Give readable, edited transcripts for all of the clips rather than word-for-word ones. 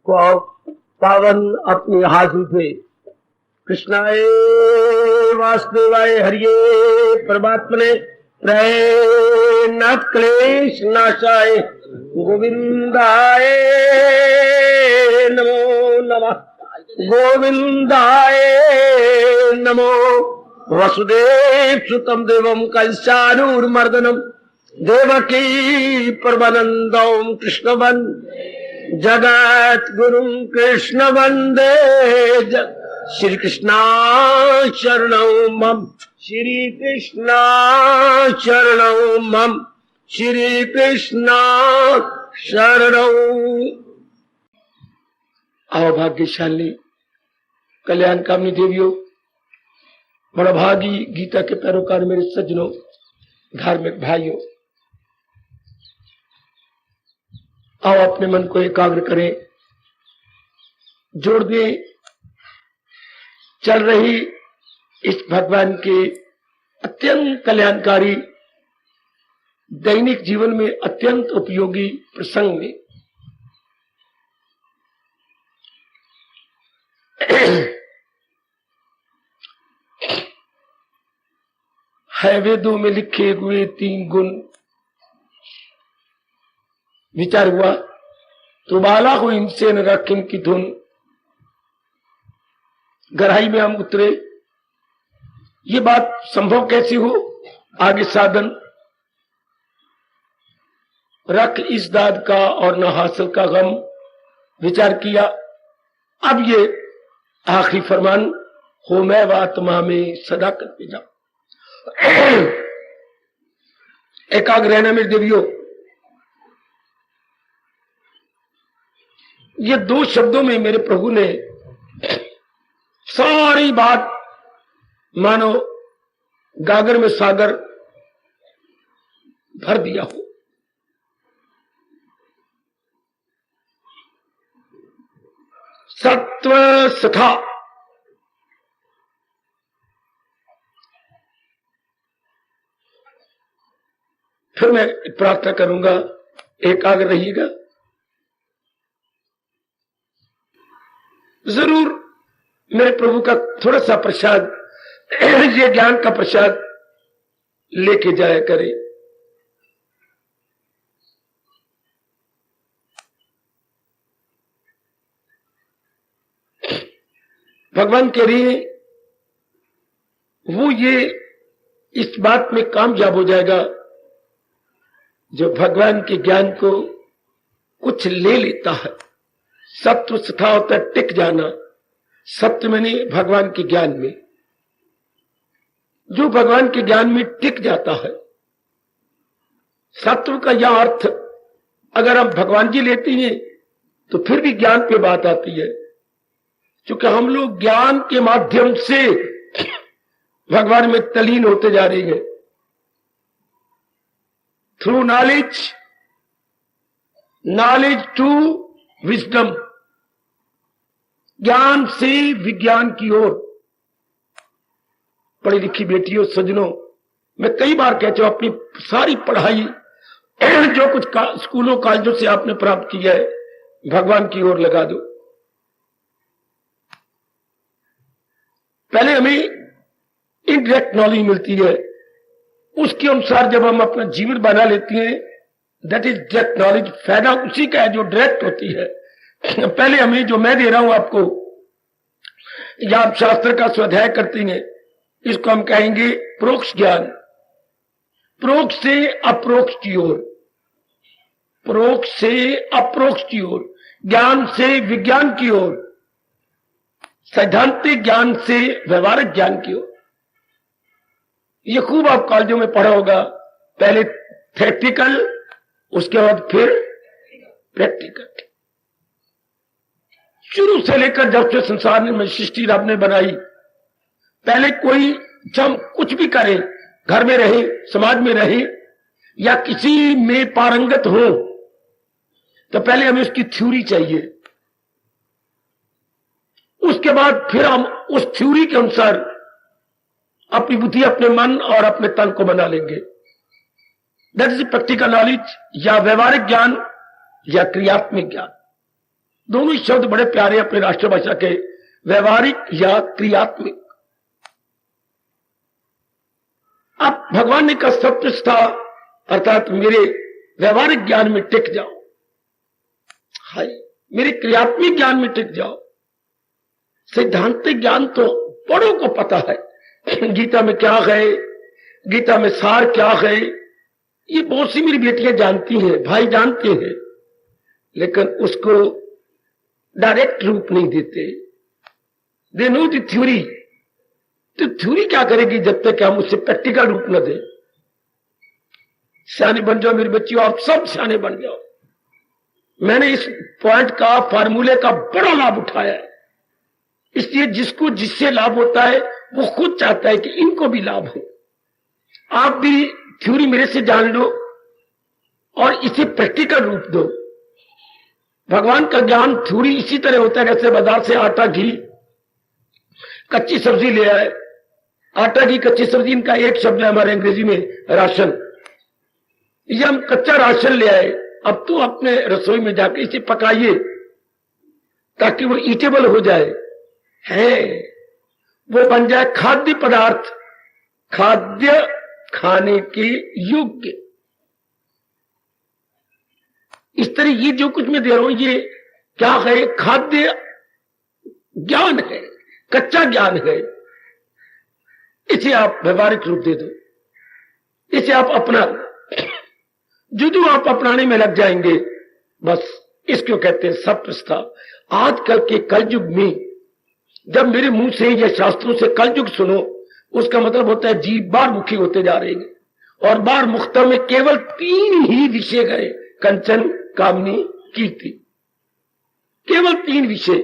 को पावन अपने हाथ उठे। कृष्णाय वासुदेवाय हरिये परमात्मने नाथ क्लेश नाशाय गोविंदाय नमो नमः। गोविंदाय नमो। वसुदेव सुतम देवम कंसानूरमर्दनम देवकी परमानंदम कृष्णवन जगत गुरुम कृष्ण वंदे श्री कृष्णा शरणौ मम। श्री कृष्णा शरणौ मम। श्री कृष्णा शरणौ। आओ भाग्यशाली कल्याण कामनी देवियों, बड़ा भागी गीता के पैरोकार मेरे सज्जनों, धार्मिक भाइयों, आओ अपने मन को एकाग्र करें, जोड़ दें चल रही इस भगवान के अत्यंत कल्याणकारी दैनिक जीवन में अत्यंत उपयोगी प्रसंग में। है वेदों में लिखे हुए 3 गुण विचार हुआ तो बाला को इनसे न रखिन की धुन। गहराई में हम उतरे, ये बात संभव कैसी हो? आगे साधन रख इस दाद का और न हासिल का गम विचार किया। अब ये आखिरी फरमान हो मैं व आत्मा में सदा करते जाओ। एकाग्र रहना मेरे देवियों। ये 2 शब्दों में मेरे प्रभु ने सारी बात मानो गागर में सागर भर दिया हो। सत्व सखा, फिर मैं प्रार्थना करूंगा, एकाग्र रहिएगा। जरूर मेरे प्रभु का थोड़ा सा प्रसाद, ये ज्ञान का प्रसाद लेके जाया करे। भगवान कह रही है वो ये इस बात में कामयाब हो जाएगा जो भगवान के ज्ञान को कुछ ले लेता है। सत्व सथा होता है टिक जाना। सत्य मैंने भगवान के ज्ञान में, जो भगवान के ज्ञान में टिक जाता है। सत्व का यह अर्थ अगर हम भगवान जी लेते हैं तो फिर भी ज्ञान पे बात आती है, क्योंकि हम लोग ज्ञान के माध्यम से भगवान में तलीन होते जा रहे हैं। Through knowledge, knowledge to wisdom, ज्ञान से विज्ञान की ओर। पढ़ी लिखी बेटियों, सज्जनों, मैं कई बार कहता हूं अपनी सारी पढ़ाई जो कुछ स्कूलों कॉलेजों से आपने प्राप्त किया है भगवान की ओर लगा दो। पहले हमें इनडायरेक्ट नॉलेज मिलती है, उसके अनुसार जब हम अपना जीवन बना लेते हैं, दैट इज डायरेक्ट नॉलेज। फायदा उसी का है जो डायरेक्ट होती है। पहले हमें जो मैं दे रहा हूं आपको, या आप शास्त्र का स्वाध्याय करते हैं, इसको हम कहेंगे प्रोक्ष ज्ञान। प्रोक्ष से अप्रोक्ष की ओर, प्रोक्ष से अप्रोक्ष की ओर, ज्ञान से विज्ञान की ओर, सैद्धांतिक ज्ञान से व्यवहारिक ज्ञान की ओर। ये खूब आप कॉलेजों में पढ़ा होगा। पहले थ्योरेटिकल, उसके बाद फिर प्रैक्टिकल। शुरू से लेकर जब से संसार में सृष्टि रब ने बनाई, पहले कोई जब कुछ भी करे, घर में रहे, समाज में रहे, या किसी में पारंगत हो, तो पहले हमें उसकी थ्योरी चाहिए। उसके बाद फिर हम उस थ्योरी के अनुसार अपनी बुद्धि, अपने मन और अपने तन को बना लेंगे। दैट इज प्रैक्टिकल नॉलेज, या व्यवहारिक ज्ञान, या क्रियात्मक ज्ञान। दोनों ही शब्द बड़े प्यारे अपने राष्ट्रभाषा के, व्यवहारिक या क्रियात्मक। अब भगवान ने कहा सत्प्रस्था अर्थात मेरे व्यवहारिक ज्ञान में टिक जाओ, हाय मेरे क्रियात्मक ज्ञान में टिक जाओ। सिद्धांतिक ज्ञान तो बड़ों को पता है, गीता में क्या है, गीता में सार क्या है, ये बहुत सी मेरी बेटियां जानती हैं, भाई जानते हैं, लेकिन उसको डायरेक्ट रूप नहीं देते। दे नो द थ्योरी, तो थ्योरी क्या करेगी जब तक हम उससे प्रैक्टिकल रूप न दें। सियाने बन जाओ मेरी बच्चियों, आप सब सियाने बन जाओ। मैंने इस पॉइंट का, फार्मूले का बड़ा लाभ उठाया है, इसलिए जिसको जिससे लाभ होता है वो खुद चाहता है कि इनको भी लाभ हो। आप भी थ्योरी मेरे से जान लो और इसे प्रैक्टिकल रूप दो। भगवान का ज्ञान थ्योरी इसी तरह होता है जैसे बाजार से आटा, घी, कच्ची सब्जी ले आए। आटा, घी, कच्ची सब्जी, इनका एक शब्द है हमारे अंग्रेजी में राशन। ये हम कच्चा राशन ले आए, अब तो अपने रसोई में जाकर इसे पकाइए ताकि वो ईटेबल हो जाए, है वो बन जाए खाद्य पदार्थ, खाद्य खाने के योग्य। इस तरह ये जो कुछ मैं दे रहा हूं ये क्या है, खाद्य ज्ञान है, कच्चा ज्ञान है। इसे आप व्यवहारिक रूप दे दो, इसे आप अपना जो आप अपनाने में लग जाएंगे, बस इसको कहते हैं सत्प्रस्था। आजकल के कलयुग में जब मेरे मुंह से या शास्त्रों से कलयुग सुनो, उसका मतलब होता है जीव बार मुखी होते जा रहे हैं, और बार मुख्तर में केवल 3 ही विषय गए, कंचन, कामनी, कीर्ति, केवल 3 विषय।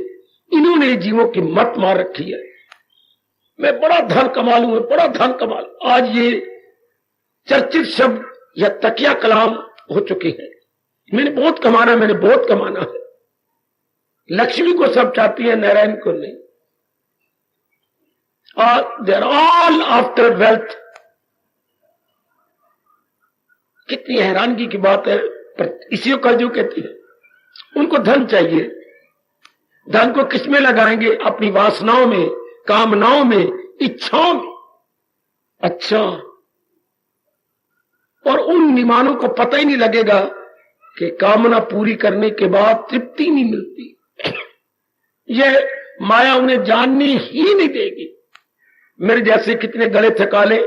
इन्होंने जीवों की मत मार रखी है। मैं बड़ा धन कमा लूं, बड़ा धन कमा लूं। आज ये चर्चित शब्द या तकिया कलाम हो चुके हैं। मैंने बहुत कमाना, मैंने बहुत कमाना है। लक्ष्मी को सब चाहती है, नारायण को नहीं। और they are all after wealth. कितनी हैरानगी की बात है, पर इसी को कलयुग कहती है। उनको धन चाहिए, धन को किसमें लगाएंगे? अपनी वासनाओं में, कामनाओं में, इच्छाओं में। अच्छा, और उन निमानों को पता ही नहीं लगेगा कि कामना पूरी करने के बाद तृप्ति नहीं मिलती। यह माया उन्हें जानने ही नहीं देगी। मेरे जैसे कितने गले थका ले,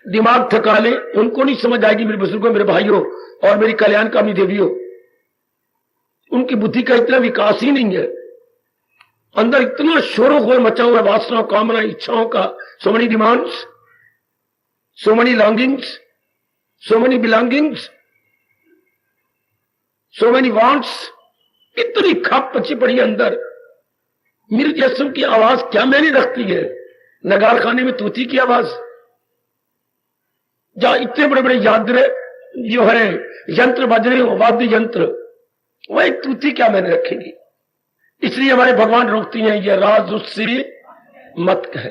दिमाग थका ले, उनको नहीं समझ आएगी मेरे बुजुर्गों, मेरे भाइयों और मेरी कल्याणकामी देवियों। उनकी बुद्धि का इतना विकास ही नहीं है। अंदर इतना शोरोगोल मचा हुआ है वासनाओं, कामना, इच्छाओं का। So many demands, so many longings, so many belongings, so many wants. इतनी खप पची पड़ी अंदर। मेरे जैसों की आवाज क्या मैंने रखती है? नगार खाने में तूती की आवाज, जहां इतने बड़े बड़े यंत्र जो है, यंत्र बज रहे हो, वाद्य यंत्र, वह एक तूती क्या मैंने रखेगी? इसलिए हमारे भगवान रोकती हैं, ये राज उससे मत कहे।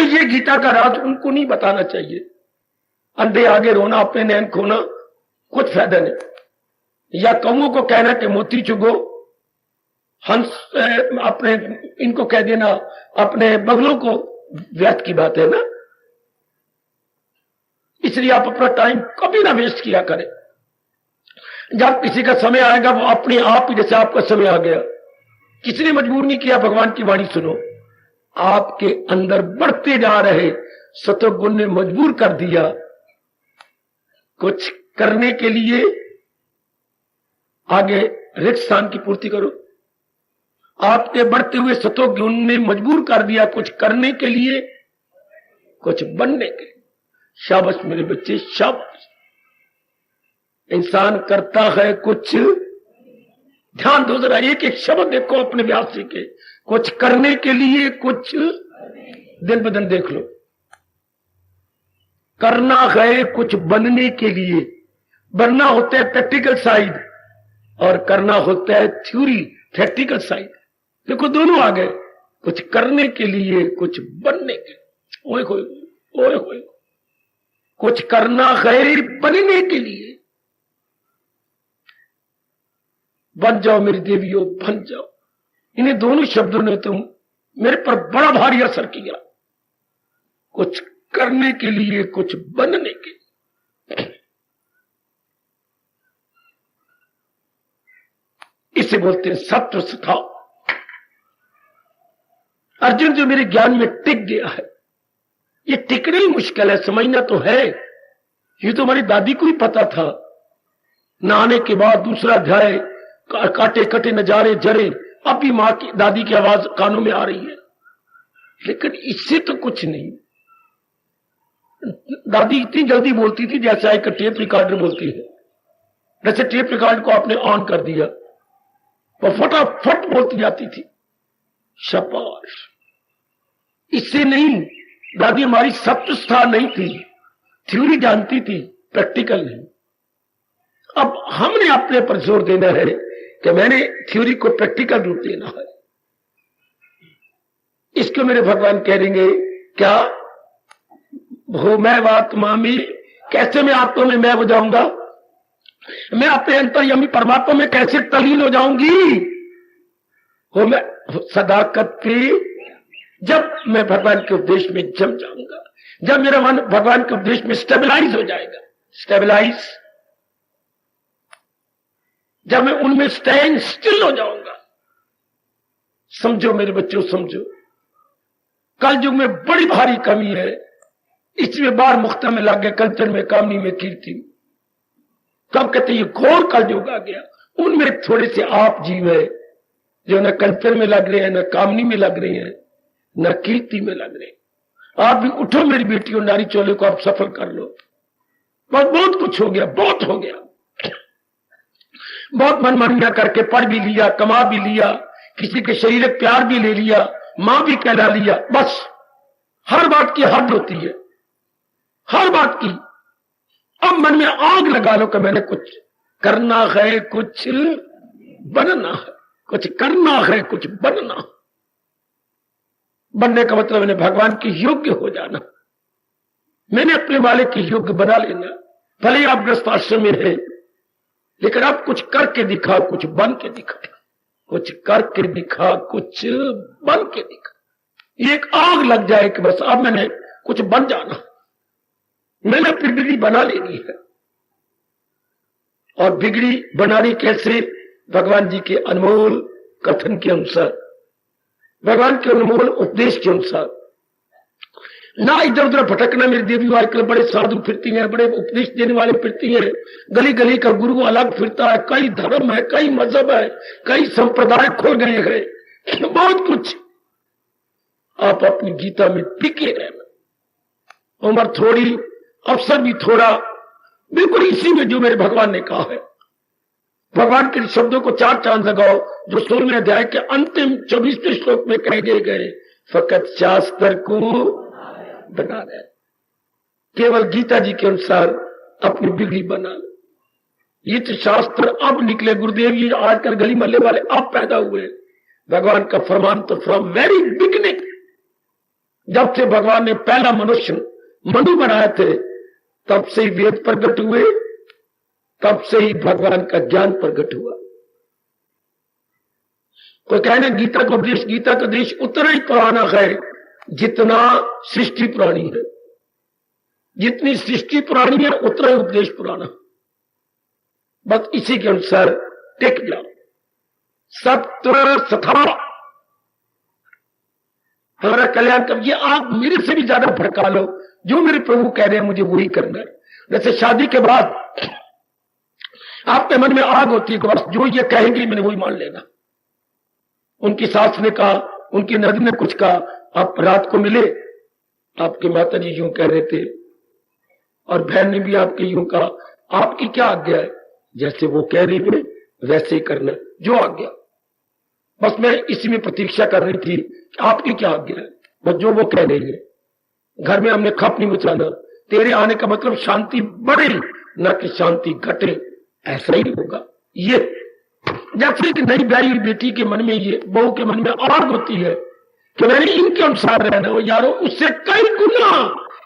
ये गीता का राज उनको नहीं बताना चाहिए। अंधे आगे रोना, अपने नैन खोना, कुछ फायदा नहीं। या कौओं को कहना कि मोती चुगो, हंस अपने इनको कह देना अपने बगलों को, व्यर्थ की बात है ना। इसलिए आप अपना टाइम कभी ना वेस्ट किया करें। जब किसी का समय आएगा वो अपने आप ही, जैसे आपका समय आ गया, किसी ने मजबूर नहीं किया, भगवान की वाणी सुनो। आपके अंदर बढ़ते जा रहे सतोगुण ने मजबूर कर दिया कुछ करने के लिए। आगे रिक्त स्थान की पूर्ति करो। आपके बढ़ते हुए सतोगुण ने मजबूर कर दिया कुछ करने के लिए, कुछ बनने के लिए। शाबाश मेरे बच्चे, शाबाश। इंसान करता है कुछ, ध्यान दो जरा, एक एक शब्द देखो अपने व्यास जी के। कुछ करने के लिए, कुछ दिन ब दिन देख लो। करना है कुछ बनने के लिए। बनना होता है प्रैक्टिकल साइड और करना होता है थ्योरी, प्रैक्टिकल साइड। देखो दोनों आ गए, कुछ करने के लिए, कुछ बनने के लिए। ओए होए, ओए होए, कुछ करना है बनने के लिए। बन जाओ मेरी देवियों, बन जाओ। इन्हें दोनों शब्दों ने तो मेरे पर बड़ा भारी असर किया। कुछ करने के लिए, कुछ बनने के लिए। इसे बोलते हैं सत्व सथा। अर्जुन जो मेरे ज्ञान में टिक गया है, ये टिकना ही मुश्किल है, समझना तो है। ये तो हमारी दादी को ही पता था। नहाने के बाद दूसरा अध्याय, काटे कटे नजारे जरे, अब भी मां की, दादी की आवाज कानों में आ रही है, लेकिन इससे तो कुछ नहीं। दादी इतनी जल्दी बोलती थी जैसे एक टेप रिकॉर्डर बोलती है। जैसे टेप रिकॉर्ड को आपने ऑन कर दिया, वो फटाफट बोलती जाती थी। शाबाश। इससे नहीं, दादी हमारी सत्वस्था नहीं थी, थ्योरी जानती थी, प्रैक्टिकल नहीं। अब हमने अपने पर जोर देना है कि मैंने थ्योरी को प्रैक्टिकल रूप देना है। इसको मेरे भगवान कह देंगे क्या, हो मैं आत्मा में, कैसे मैं आत्मा में मैं हो जाऊंगा, मैं अपने अंतर्यामी परमात्मा में कैसे तलीन हो जाऊंगी। हो मैं सदाकत पे, जब मैं भगवान के उपदेश में जम जाऊंगा, जब मेरा मन भगवान के उपदेश में स्टेबलाइज हो जाएगा। स्टेबलाइज, जब मैं उनमें स्टैंड स्टिल हो जाऊंगा। समझो मेरे बच्चों, समझो, कल युग में बड़ी भारी कमी है। इसमें बार मुख्ता में लग गया, कल्चर में, कामनी में, कीर्ति में। कब कहते ये घोर कल युग आ गया। उनमें थोड़े से आप जीव है जो न कल्चर में लग रहे हैं, न कामनी में लग रहे हैं, न कीर्ति में लग रहे हैं। आप भी उठो मेरी बेटियों, नारी चोले को आप सफल कर लो। बस बहुत कुछ हो गया, बहुत हो गया। बहुत मनमानियां करके पढ़ भी लिया, कमा भी लिया, किसी के शरीर प्यार भी ले लिया, मां भी कहला लिया। बस हर बात की हद होती है, हर बात की। अब मन में आग लगा लो कि मैंने कुछ करना है, कुछ बनना है, कुछ करना है, कुछ बनना। बनने का मतलब मैंने भगवान के योग्य हो जाना, मैंने अपने वाले के योग्य बना लेना। भले ही आप गृहस्थ आश्रम में है, लेकिन आप कुछ करके दिखा, कुछ बन के दिखा, कुछ करके दिखा, कुछ बन के दिखा। ये एक आग लग जाए कि बस अब मैंने कुछ बन जाना, मैंने अपनी बिगड़ी बना लेनी है। और बिगड़ी बनानी कैसे? भगवान जी के अनमोल कथन के अनुसार, भगवान के अनमोल उपदेश के अनुसार। ना इधर उधर भटकना। मेरी देवी आजकल बड़े साधु फिरती हैं, बड़े उपदेश देने वाले फिरती हैं, गली गली का गुरु अलग फिरता है, कई धर्म है, कई मजहब है, कई संप्रदाय खोल गए हैं, बहुत कुछ। आप अपनी गीता में टिके रहना। उम्र थोड़ी, अवसर भी थोड़ा, बिल्कुल इसी में जो मेरे भगवान ने कहा है। भगवान के शब्दों को चार चांद लगाओ जो 16वें अध्याय के अंतिम 24वें श्लोक में कहे गए, फकत शास्त्र को बना रहे, केवल गीता जी के अनुसार अपनी बिगड़ी बना लो। ये तो शास्त्र अब निकले, गुरुदेव जी आजकल गली मोहल्ले वाले अब पैदा हुए। भगवान का फरमान तो फ्रॉम वेरी बिगिनिंग, जब से भगवान ने पहला मनुष्य मनु बनाए थे, तब से ही वेद प्रकट हुए, तब से ही भगवान का ज्ञान प्रकट हुआ। कोई कहना गीता का उपदेश, गीता का उपदेश उतना ही पुराना है जितना सृष्टि पुरानी है। जितनी सृष्टि पुरानी है उतना ही उपदेश पुराना। बस इसी के अनुसार टिक जाओ। सत्य सथा हमारा कल्याण कर। ये आप मेरे से भी ज्यादा भड़का लो, जो मेरे प्रभु कह रहे हैं मुझे वही करना है। जैसे शादी के बाद आपके मन में आग होती है कि बस जो ये कहेंगे मैंने वही मान लेना। उनकी सास ने कहा, उनकी नदी ने कुछ कहा, आप रात को मिले, आपके माता जी यूं कह रहे थे और बहन ने भी आपके यूं कहा, आपकी क्या आज्ञा है? जैसे वो कह रही है वैसे ही करना, जो आज्ञा। बस मैं इसी में प्रतीक्षा कर रही थी कि आपकी क्या आज्ञा है। बस जो वो कह रही है। घर में हमने खप नहीं मचाना। तेरे आने का मतलब शांति बढ़े, न कि शांति घटे। ऐसा ही होगा। ये जैसे कि नई ब्याही बेटी के मन में, ये बहू के मन में आग होती है कि मैंने इनके अनुसार रहना हो, यारो उससे कई गुना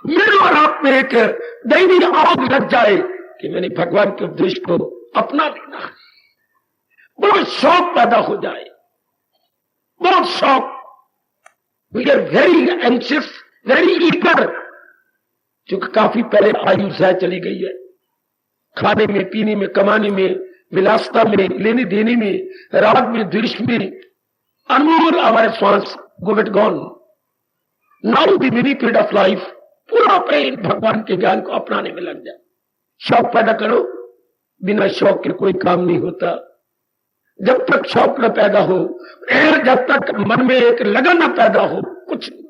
मेरे और आप में एक दैवी आग लग जाए कि मैंने भगवान के उपदेश को अपना लेना है। बहुत शौक पैदा हो जाए, बहुत शौक। We are very anxious, very eager, क्योंकि काफी पहले आयु शायद चली गई है, खाने में, पीने में, कमाने में, विलासता में, लेने देने में, राग में, द्वेष में, अनमोल हमारे श्वास गोवेट गॉन। Now the very period of life पूरा प्रेम भगवान के ज्ञान को अपनाने में लग जाए। शौक पैदा करो, बिना शौक के कोई काम नहीं होता। जब तक शौक न पैदा हो, जब तक मन में एक लगन न पैदा हो, कुछ नहीं।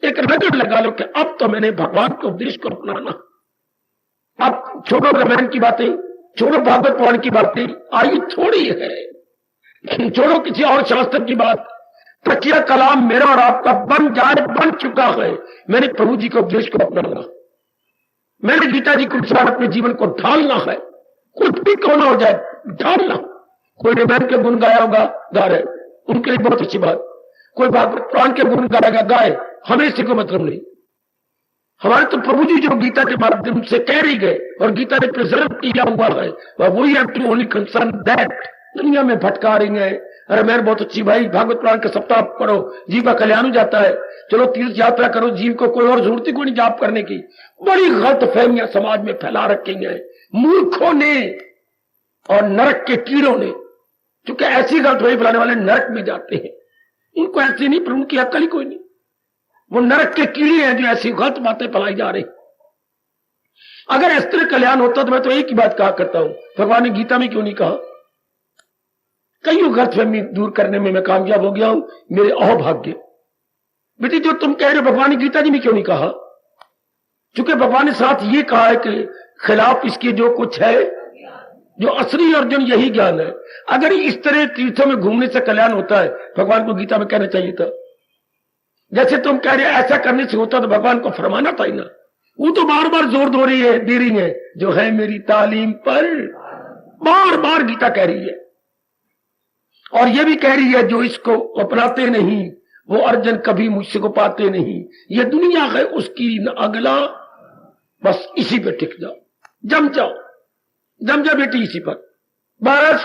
एक लगन लगा लो कि अब तो मैंने भगवान के उपदेश को अपनाना। अब छोड़ो रामायण की बातें, छोड़ो भागवत पुराण की बातें, आयु थोड़ी है, छोड़ो किसी और शास्त्र की बात। तकिया कलाम मेरा और आपका बन जाए, बन चुका है। मैंने प्रभु जी के उपदेश को अपनाना, मैंने गीता जी के अनुसार अपने जीवन को ढालना है। कुछ भी कौन हो जाए ढालना। कोई रामायण के गुण गाया होगा, गा रहे, उनके लिए बहुत अच्छी बात। कोई भागवत पुराण के गुण गाएगा, गाए, हमें इससे कोई मतलब नहीं। हमारे तो प्रभु जी जो गीता के माध्यम से कह रही गए और गीता ने प्रिजर्व किया हुआ है, वही have to only concern that. दुनिया में भटका रही है। अरे मैं बहुत अच्छी भाई, भागवत पुराण का सप्ताह पढ़ो, जीव का कल्याण हो जाता है। चलो तीर्थ यात्रा करो, जीव को कोई और जरूरत ही कोई नहीं जाप करने की। बड़ी गलत फहमियां समाज में फैला रखी हैं मूर्खों ने और नरक के कीड़ों ने, क्योंकि ऐसी गलत फहमी फैलाने वाले नरक में जाते हैं। उनको ऐसे नहीं, पर उनकी अक्ल ही कोई नहीं। वो नरक के कीड़े हैं जो ऐसी गलत बातें फैलाई जा रही। अगर इस तरह कल्याण होता तो मैं तो एक ही बात कहा करता हूं, भगवान ने गीता में क्यों नहीं कहा? कई गलतफहमी दूर करने में मैं कामयाब हो गया हूं, मेरे अहोभाग्य। बेटी जो तुम कह रहे हो भगवान ने गीता जी में क्यों नहीं कहा? क्योंकि भगवान ने साथ ये कहा है कि खिलाफ इसके जो कुछ है, जो असली अर्जुन यही ज्ञान है। अगर इस तरह तीर्थों में घूमने से कल्याण होता है, भगवान को गीता में कहना चाहिए था। जैसे तुम कह रहे ऐसा करने से होता तो भगवान को फरमाना था ही ना। वो तो बार बार जोर दे रही है, जो है मेरी तालीम पर, बार बार गीता कह रही है। और ये भी कह रही है जो इसको अपनाते नहीं वो अर्जुन कभी मुझसे को पाते नहीं। ये दुनिया है उसकी न अगला, बस इसी पे टिक जाओ, जम जाओ, जम जा बेटी इसी पर बस।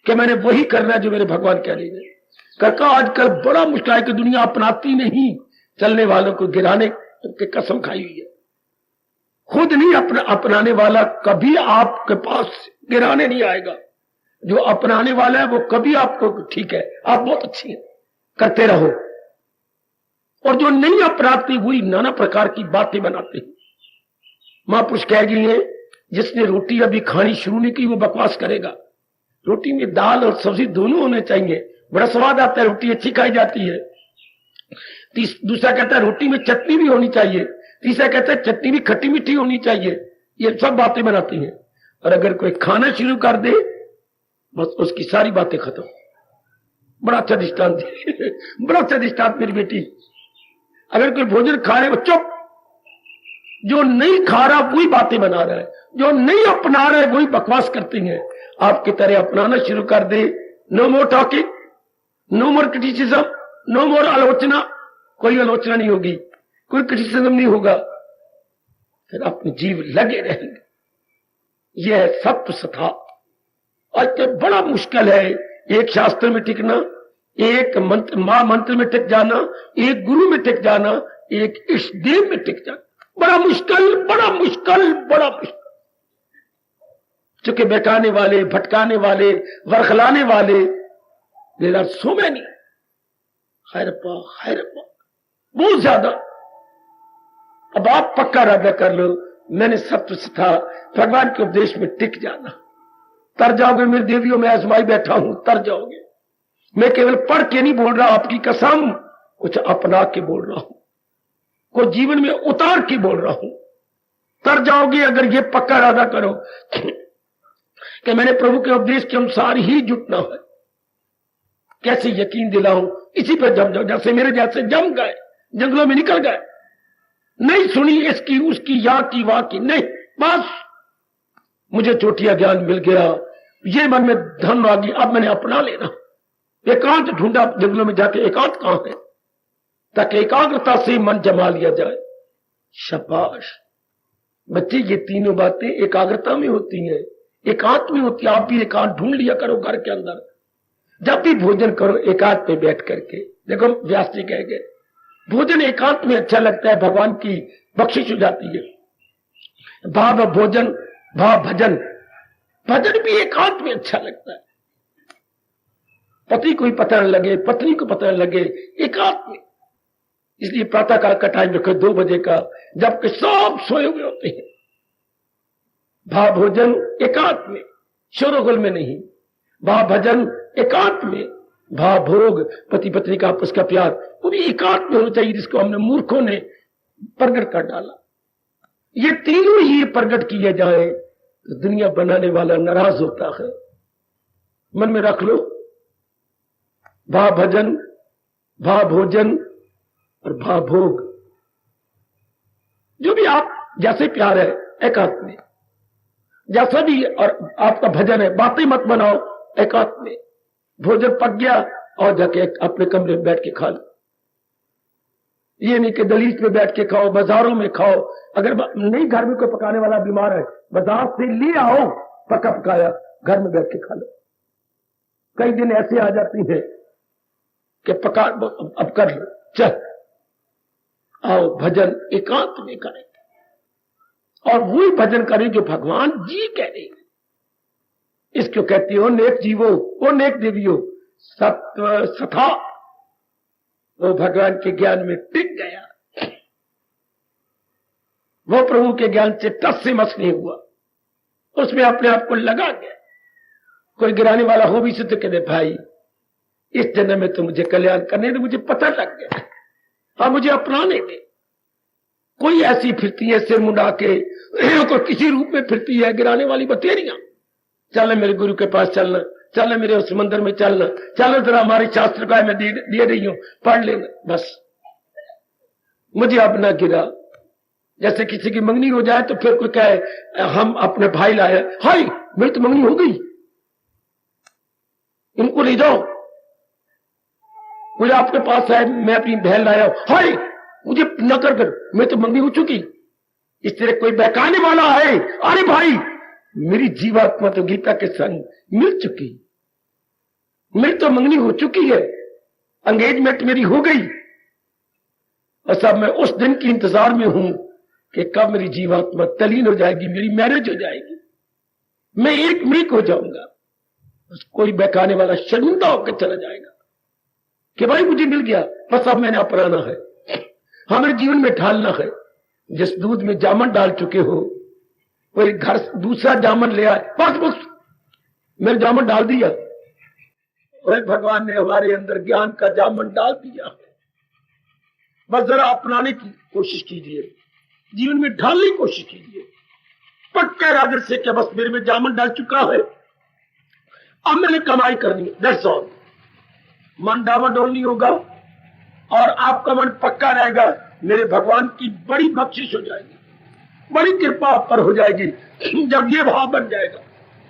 कि मैंने वही करना है जो मेरे भगवान कह रही है। काका आजकल बड़ा मुश्किल है कि दुनिया अपनाती नहीं, चलने वालों को गिराने की कसम खाई हुई है। खुद नहीं अपनाने वाला कभी आपके पास गिराने नहीं आएगा। जो अपनाने वाला है वो कभी आपको, ठीक है आप बहुत अच्छी हैं, करते रहो। और जो नहीं अपनाते वही नाना प्रकार की बातें बनाते हैं। महापुरुष कह गई है, जिसने रोटी अभी खानी शुरू नहीं की वो बकवास करेगा। रोटी में दाल और सब्जी दोनों होने चाहिए, बड़ा स्वाद आता है, रोटी अच्छी खाई जाती है। दूसरा कहता है रोटी में चटनी भी होनी चाहिए। तीसरा कहता है चटनी भी खट्टी मीठी होनी चाहिए। ये सब बातें बनाती हैं। और अगर कोई खाना शुरू कर दे बस उसकी सारी बातें खत्म। बड़ा अच्छा दृष्टांत बड़ा अच्छा दृष्टांत मेरी बेटी। अगर कोई भोजन खा रहे, चुप। जो नहीं खा रहा वही बातें बना रहा है, जो नहीं अपना रहा है वही बकवास करती हैं। आपकी तरह अपनाना शुरू कर दे, नो मोर टॉकिंग, नो मोर क्रिटिसिज्म, नो मोर आलोचना। कोई आलोचना नहीं होगी, कोई क्रिटिसिज्म नहीं होगा, फिर अपने जीव लगे रहेंगे। यह सत्य सथा। आज तो बड़ा मुश्किल है एक शास्त्र में टिकना, एक मंत्र महामंत्र में टिक जाना, एक गुरु में टिक जाना, एक इष्ट देव में टिक जाना। बड़ा मुश्किल, बड़ा मुश्किल, बड़ा मुश्किल। चूंकि बहकाने वाले, भटकाने वाले, वरखलाने वाले, देयर आर सो मेनी। खैरपा बहुत ज्यादा। अब आप पक्का इरादा कर लो, मैंने सत्य था भगवान के उपदेश में टिक जाना। तर जाओगे, मेरे देवियों में आजमाई बैठा हूं, तर जाओगे। मैं केवल पढ़ के नहीं बोल रहा, आपकी कसम कुछ अपना के बोल रहा हूं, को जीवन में उतार के बोल रहा हूं। तर जाओगे अगर ये पक्का इरादा करो कि मैंने प्रभु के उपदेश के अनुसार ही जुटना है। कैसे यकीन दिलाऊं? इसी पर जम जाओ, जैसे मेरे जैसे जम गए, जंगलों में निकल गए, नहीं सुनी इसकी उसकी, या की वाह की, नहीं, बस मुझे चोटिया ज्ञान मिल गया, ये मन में धन आ गई, अब मैंने अपना लेना। एकांत ढूंढा जंगलों में जाके, एकांत कहां है, ताकि एकाग्रता से मन जमा लिया जाए। शाबाश बच्चे, ये तीनों बातें एकाग्रता में होती हैं। एकांत में होती है। आप भी एकांत ढूंढ लिया करो घर के अंदर, जब भी भोजन करो एकांत में बैठ करके। देखो व्यास जी कह गए भोजन एकांत में अच्छा लगता है, भगवान की बख्शिश हो जाती है। भाव भोजन भाव भजन, भजन भी एकांत में अच्छा लगता है। पति को ही पता न लगे, पत्नी को पता न लगे, एकांत में। इसलिए प्रातः काल का टाइम रखो 2 बजे का, जबकि सब सोए हुए होते हैं। भाव भोजन एकांत में, शोरगुल में नहीं। भाव भजन एकांत में। भाव भोग पति पत्नी का आपस का प्यार वो भी एकांत में होना चाहिए, जिसको हमने मूर्खों ने प्रकट कर डाला। ये तीनों ही प्रकट किए जाए तो दुनिया बनाने वाला नाराज होता है। मन में रख लो, भाव भजन भाव भोजन और भाव भोग, जो भी आप जैसे प्यार है एकांत में, जैसा भी और आपका भजन है, बातें मत बनाओ एकांत में। भोजन पक गया और जाके अपने कमरे में बैठ के खा लो। ये नहीं कि दलीज में बैठ के खाओ, बाजारों में खाओ। अगर नहीं घर में कोई पकाने वाला बीमार है, बाजार से ले आओ पका पकाया, घर में बैठ के खा लो। कई दिन ऐसे आ जाती है कि पका अब कर लो, चल आओ भजन एकांत में करें, और वही भजन करें जो भगवान जी कह रहे हैं। इसको कहती हो नेक जीवो, वो नेक देवियो, सत्व सथा, वो भगवान के ज्ञान में टिक गया, वो प्रभु के ज्ञान से टस से मस नहीं हुआ, उसमें अपने आप को लगा गया। कोई गिराने वाला हो भी तो कहते भाई इस जन्म में तो मुझे कल्याण करने दे, मुझे पता लग गया, हाँ मुझे अपनाने दे। कोई ऐसी फिरती है सिर मुंडा के, कोई किसी रूप में फिरती है गिराने वाली बतेरियां। चल मेरे गुरु के पास चलना, चल मेरे उस मंदिर में चलना, चलो जरा हमारे शास्त्र का मैं दे रही हूं पढ़ लेना, बस मुझे अब ना गिरा। जैसे किसी की मंगनी हो जाए तो फिर कोई कहे हम अपने भाई लाए, हाय मेरी तो मंगनी हो गई, इनको ले जाओ। मुझे आपके पास है, मैं अपनी बहन लाया, हाय मुझे न कर मैं तो मंगनी हो चुकी। इस तरह कोई बहकाने वाला है, अरे भाई मेरी जीवात्मा तो गीता के संग मिल चुकी, मेरी तो मंगनी हो चुकी है, एंगेजमेंट मेरी हो गई, और सब मैं उस दिन की इंतजार में हूं कि कब मेरी जीवात्मा तलीन हो जाएगी, मेरी मैरिज हो जाएगी, मैं एक मृग हो जाऊंगा। बस कोई बहकाने वाला शर्मिंदा होकर चला जाएगा कि भाई मुझे मिल गया, बस अब मैंने अपनाना है, हमारे जीवन में ढालना है। जिस दूध में जामन डाल चुके हो, कोई घर दूसरा जामन ले आए, बस मैंने जामन डाल दिया, और भगवान ने हमारे अंदर ज्ञान का जामन डाल दिया। बस जरा अपनाने की कोशिश कीजिए, जीवन में ढालने की कोशिश कीजिए। पक्का राजर से क्या बस मेरे में जामन डाल चुका है, अब मैंने कमाई करनी, दैट्स ऑल। मन डामाडोल नहीं होगा और आपका मन पक्का रहेगा, मेरे भगवान की बड़ी बख्शिश हो जाएगी, बड़ी कृपा आप पर हो जाएगी जब ये भाव बन जाएगा।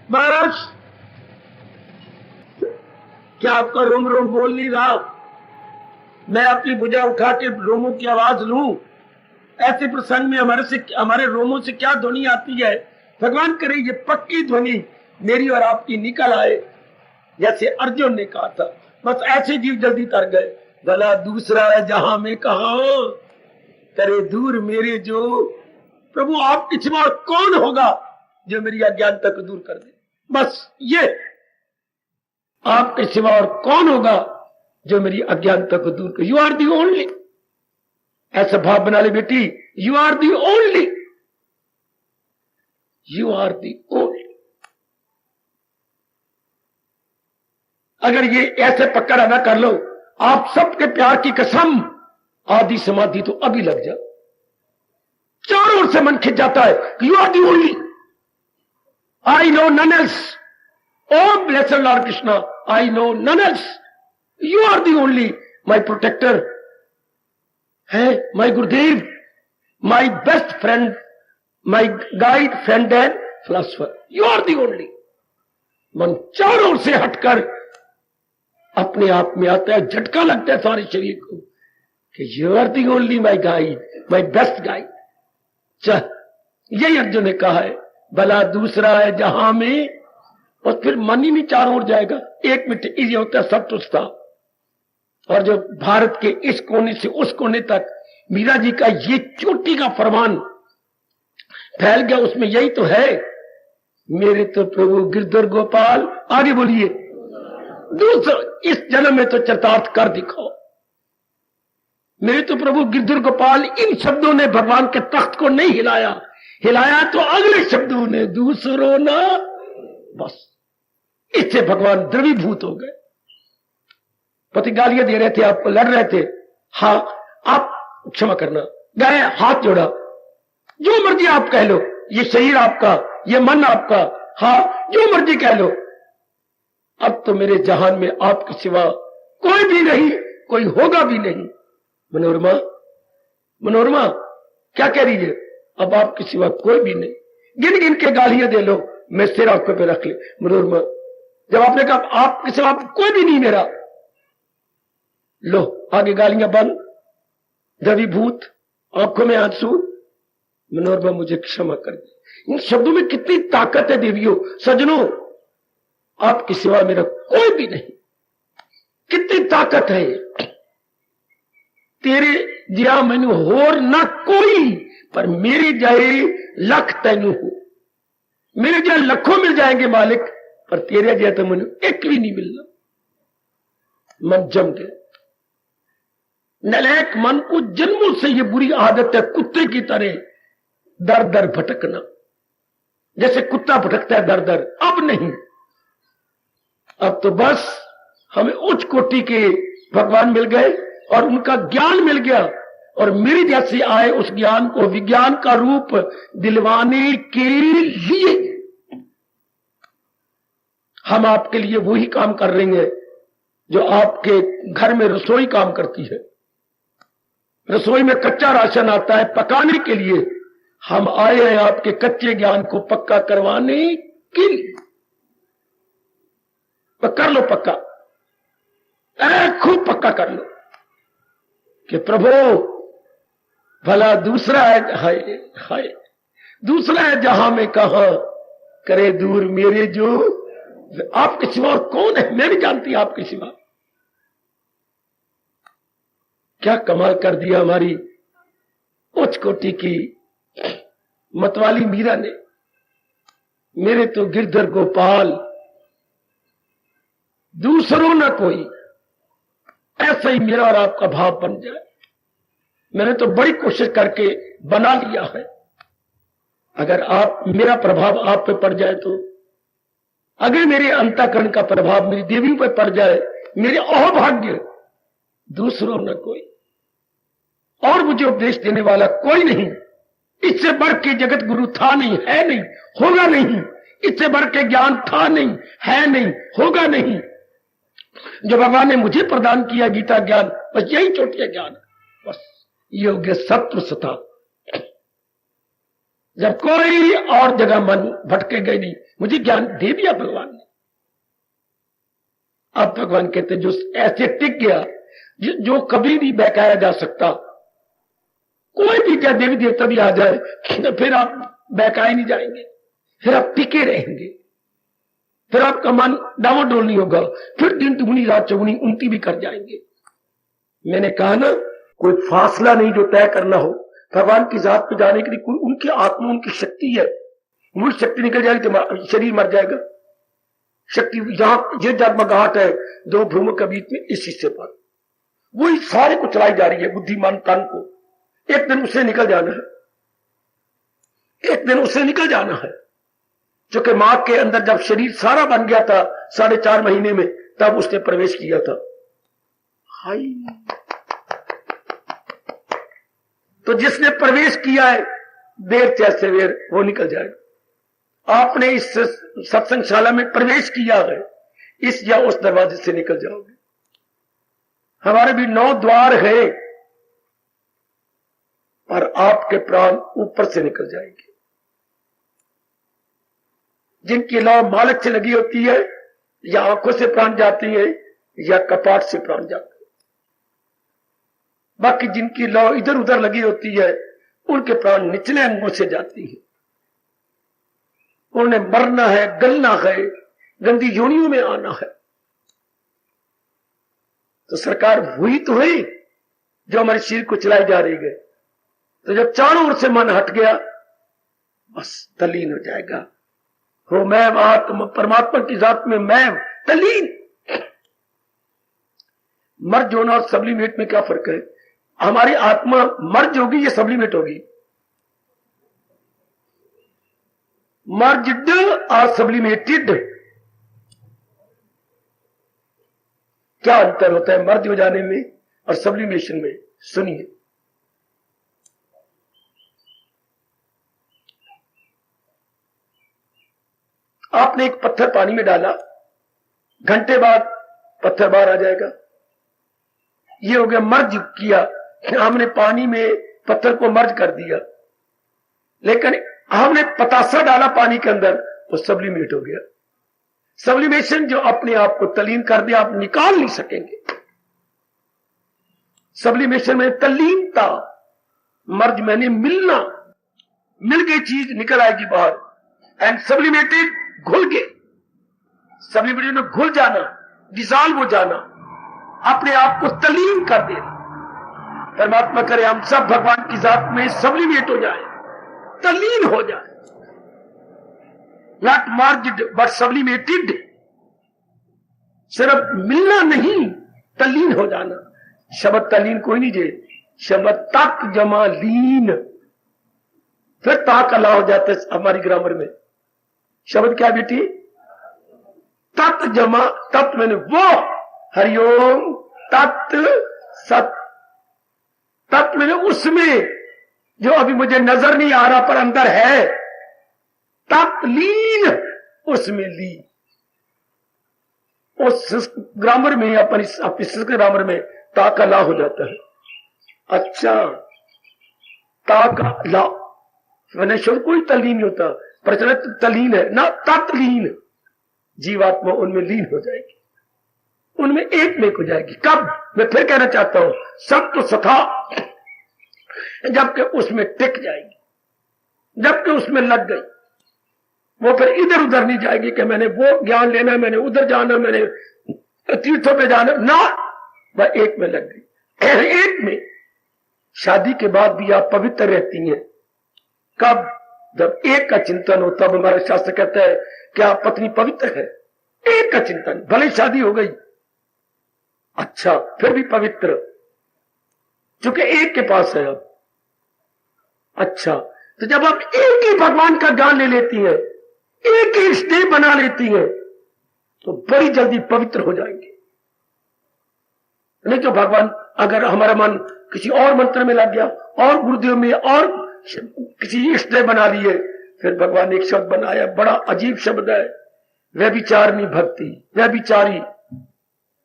महाराज क्या आपका रोम रोम बोल नहीं रहा, मैं अपनी भुजा उठा के रोमों की आवाज लूं? ऐसे प्रसंग में हमारे रोमों से क्या ध्वनि आती है? भगवान करे ये पक्की ध्वनि मेरी और आपकी निकल आए, जैसे अर्जुन ने कहा था। बस ऐसे जीव जल्दी तर गए, भला दूसरा है जहां में कहा करे दूर मेरे जो। प्रभु आपके सिवा कौन होगा जो मेरी अज्ञानता को दूर कर दे? बस ये आपके सिवा और कौन होगा जो मेरी अज्ञानता को दूर करे? You are the only. ऐसा भाव बना ले बेटी, you are the only, you are the only. अगर ये ऐसे पक्का रहना कर लो, आप सबके प्यार की कसम, आदि समाधि तो अभी लग जाओ। चारों ओर से मन खिंच जाता है, you are the only, I know none else. Om blessed lord Krishna, I know none else, you are the only, my protector है, my Gurudev, my best friend, my guide, friend and philosopher, you are the only. मन चारों ओर से हटकर अपने आप में आता है, झटका लगता है सारे शरीर को कि you are the only my guide, my best guide. चल, यही अर्जुन ने कहा है, भला दूसरा है जहां में, और फिर मन ही नहीं चारों ओर जाएगा। एक मिनट ये होता है सब तुझता। और जो भारत के इस कोने से उस कोने तक मीरा जी का ये चोटी का फरमान फैल गया, उसमें यही तो है, मेरे तो प्रभु गिरधर गोपाल। आगे बोलिए, दूसरा इस जन्म में तो चरितार्थ कर दिखाओ। मेरे तो प्रभु गिरधर गोपाल, इन शब्दों ने भगवान के तख्त को नहीं हिलाया, हिलाया तो अगले शब्दों ने, दूसरों ना। बस इससे भगवान द्रवीभूत हो गए। पति गालियां दे रहे थे आपको, लड़ रहे थे, हाँ आप क्षमा करना, गए हाथ जोड़ा, जो मर्जी आप कह लो, ये शरीर आपका, ये मन आपका, हाँ जो मर्जी कह लो, अब तो मेरे जहान में आपके सिवा कोई भी नहीं, कोई होगा भी नहीं। मनोरमा, मनोरमा क्या कह रही है? अब आपके सिवा कोई भी नहीं, गिन गिन के गालियां दे लो, मैं सिर आंखों पे रख ले। मनोरमा, जब आपने कहा आपके सिवा कोई भी नहीं मेरा, लो आगे गालियां बंद, द्रवीभूत, आंखों में आंसू। मनोरमा मुझे क्षमा कर दे। इन शब्दों में कितनी ताकत है देवियों, सजनों, आपके सिवा मेरा कोई भी नहीं, कितनी ताकत है। तेरे जिया मैनू होर ना कोई, पर मेरे जाए लख तैनू हो। मेरे जाए लखों मिल जाएंगे मालिक, पर तेरे जाए तो मैनू एक भी नहीं मिलना। मन जम गया। नलायक मन को जन्मों से ये बुरी आदत है, कुत्ते की तरह दर दर भटकना, जैसे कुत्ता भटकता है दर दर। अब नहीं, अब तो बस हमें उच्च कोटि के भगवान मिल गए और उनका ज्ञान मिल गया, और मेरे जैसे आए उस ज्ञान को विज्ञान का रूप दिलवाने के लिए हम आपके लिए वही काम कर रहे हैं जो आपके घर में रसोई काम करती है। रसोई में कच्चा राशन आता है पकाने के लिए, हम आए हैं आपके कच्चे ज्ञान को पक्का करवाने के लिए। तो कर लो पक्का, खूब पक्का कर लो कि प्रभु भला दूसरा है, हाय हाय, दूसरा है जहां में कहा करे दूर मेरे जो, आपके सिवा कौन है? मैं भी जानती आपके सिवा। क्या कमाल कर दिया हमारी उच्च कोटि की मतवाली मीरा ने। मेरे तो गिरधर गोपाल, दूसरों ना कोई, ऐसा ही मेरा और आपका भाव बन जाए। मैंने तो बड़ी कोशिश करके बना लिया है। अगर आप, मेरा प्रभाव आप पे पड़ जाए तो, अगर मेरे अंतःकरण का प्रभाव मेरी देवियों पे पड़ जाए, मेरे अहोभाग्य, दूसरों न कोई, और मुझे उपदेश देने वाला कोई नहीं। इससे बढ़ के जगत गुरु था नहीं, है नहीं, होगा नहीं। इससे बढ़ के ज्ञान था नहीं, है नहीं, होगा नहीं। जो भगवान ने मुझे प्रदान किया गीता ज्ञान, बस यही चोटिया ज्ञान, बस योग्य सत्व सता। जब कोई और जगह मन भटके गए नहीं, मुझे ज्ञान दे दिया भगवान ने। अब भगवान कहते जो ऐसे टिक गया, जो कभी नहीं बहकाया जा सकता, कोई भी क्या देवी देवता भी आ जाए तो फिर आप बहकाए नहीं जाएंगे, फिर आप टिके रहेंगे, फिर आपका मन डावाडोल नहीं होगा, फिर दिन दुगनी रात चौगुनी उनती भी कर जाएंगे। मैंने कहा ना, कोई फासला नहीं जो तय करना हो। भगवान की जात पे जाने के लिए कोई उनकी आत्मा, उनकी शक्ति है, वो शक्ति निकल जाएगी तो शरीर मर जाएगा। शक्ति जहां ये जगमगाहट है दो भ्रूमों के बीच में, इस हिस्से पर वही सारे को चलाई जा रही है, बुद्धिमान तन को। एक दिन उससे निकल जाना है, एक दिन उससे निकल जाना है। जो कि मां के अंदर जब शरीर सारा बन गया था 4.5 महीने में, तब उसने प्रवेश किया था। हाय, तो जिसने प्रवेश किया है देर चाहे सवेर वो निकल जाएगा। आपने इस सत्संगशाला में प्रवेश किया है, इस या उस दरवाजे से निकल जाओगे। हमारे भी 9 द्वार है, और आपके प्राण ऊपर से निकल जाएंगे। जिनकी लौ मालक से लगी होती है, या आंखों से प्राण जाती है, या कपाट से प्राण जाते हैं। बाकी जिनकी लौ इधर उधर लगी होती है, उनके प्राण निचले अंगों से जाती है। उन्हें मरना है, गलना है, गंदी योनियों में आना है। तो सरकार हुई तो हुई जो हमारे शरीर को चलाई जा रही है। तो जब चारों ओर से मन हट गया, बस तल्लीन हो जाएगा। हो मैं आत्मा, परमात्मा की जात में मैं तल्लीन। मर्ज होना और सब्लिमेट में क्या फर्क है? हमारी आत्मा मर्ज होगी या सब्लिमेट होगी? मर्ज्ड और सब्लिमेटेड, क्या अंतर होता है मर्ज हो जाने में और सब्लिमेशन में? सुनिए, आपने एक पत्थर पानी में डाला, घंटे बाद पत्थर बाहर आ जाएगा। ये हो गया मर्ज किया, हमने पानी में पत्थर को मर्ज कर दिया। लेकिन हमने पतासा डाला पानी के अंदर, वो सब्लिमेट हो गया। सब्लिमेशन जो अपने आप को तल्लीन कर दिया, आप निकाल नहीं सकेंगे। सब्लिमेशन में तल्लीनता, मर्ज मैंने मिलना, मिल गई चीज निकल आएगी बाहर। एंड सब्लिमेटेड घुल गए, सब्लिमेटेड में घुल जाना, डिसॉल्व हो जाना, अपने आप को तल्लीन कर देना। परमात्मा करे हम सब भगवान की जात में सब्लिमेट हो जाए, तल्लीन हो जाए। Not merged but sublimated. सिर्फ मिलना नहीं, तल्लीन हो जाना। शब्द तल्लीन कोई नहीं जे, शब्द तत् जमा लीन, फिर ताक अल्लाह हो जाता है हमारी ग्रामर में। शब्द क्या बेटी? तत् जमा, तत् मैंने वो, हरिओम तत् सत, तत् मैंने उसमें जो अभी मुझे नजर नहीं आ रहा पर अंदर है, तत्लीन, उसमें ली। उस ग्रामर में अपनी संस्कृत ग्रामर में ताका ला हो जाता है। अच्छा, ताका ला मैंने शब्द कोई तल्लीन नहीं होता, प्रचलित तल्लीन है ना, तत्लीन। जीवात्मा उनमें लीन हो जाएगी, उनमें एक में हो जाएगी। कब? मैं फिर कहना चाहता हूं, सब तो सथा, जबकि उसमें टिक जाएगी, जबकि उसमें लग गई। वो फिर इधर उधर नहीं जाएगी कि मैंने वो ज्ञान लेना, मैंने उधर जाना, मैंने तीर्थों पे जाना ना, वह एक में लग गई। एक में। शादी के बाद भी आप पवित्र रहती हैं। कब? जब एक का चिंतन हो, तब हमारा शास्त्र कहता है क्या पत्नी पवित्र है? एक का चिंतन, भले शादी हो गई, अच्छा फिर भी पवित्र, क्योंकि एक के पास है अब। अच्छा, तो जब आप एक ही भगवान का ज्ञान ले लेती हैं, एक ही स्नेह बना लेती हैं, तो बड़ी जल्दी पवित्र हो जाएंगे। नहीं तो भगवान, अगर हमारा मन किसी और मंत्र में लग गया, और गुरुदेव में, और किसी स्नेह बना लिए, फिर भगवान ने एक शब्द बनाया, बड़ा अजीब शब्द है, व्यभिचारिणी भक्ति। व्यभिचारी,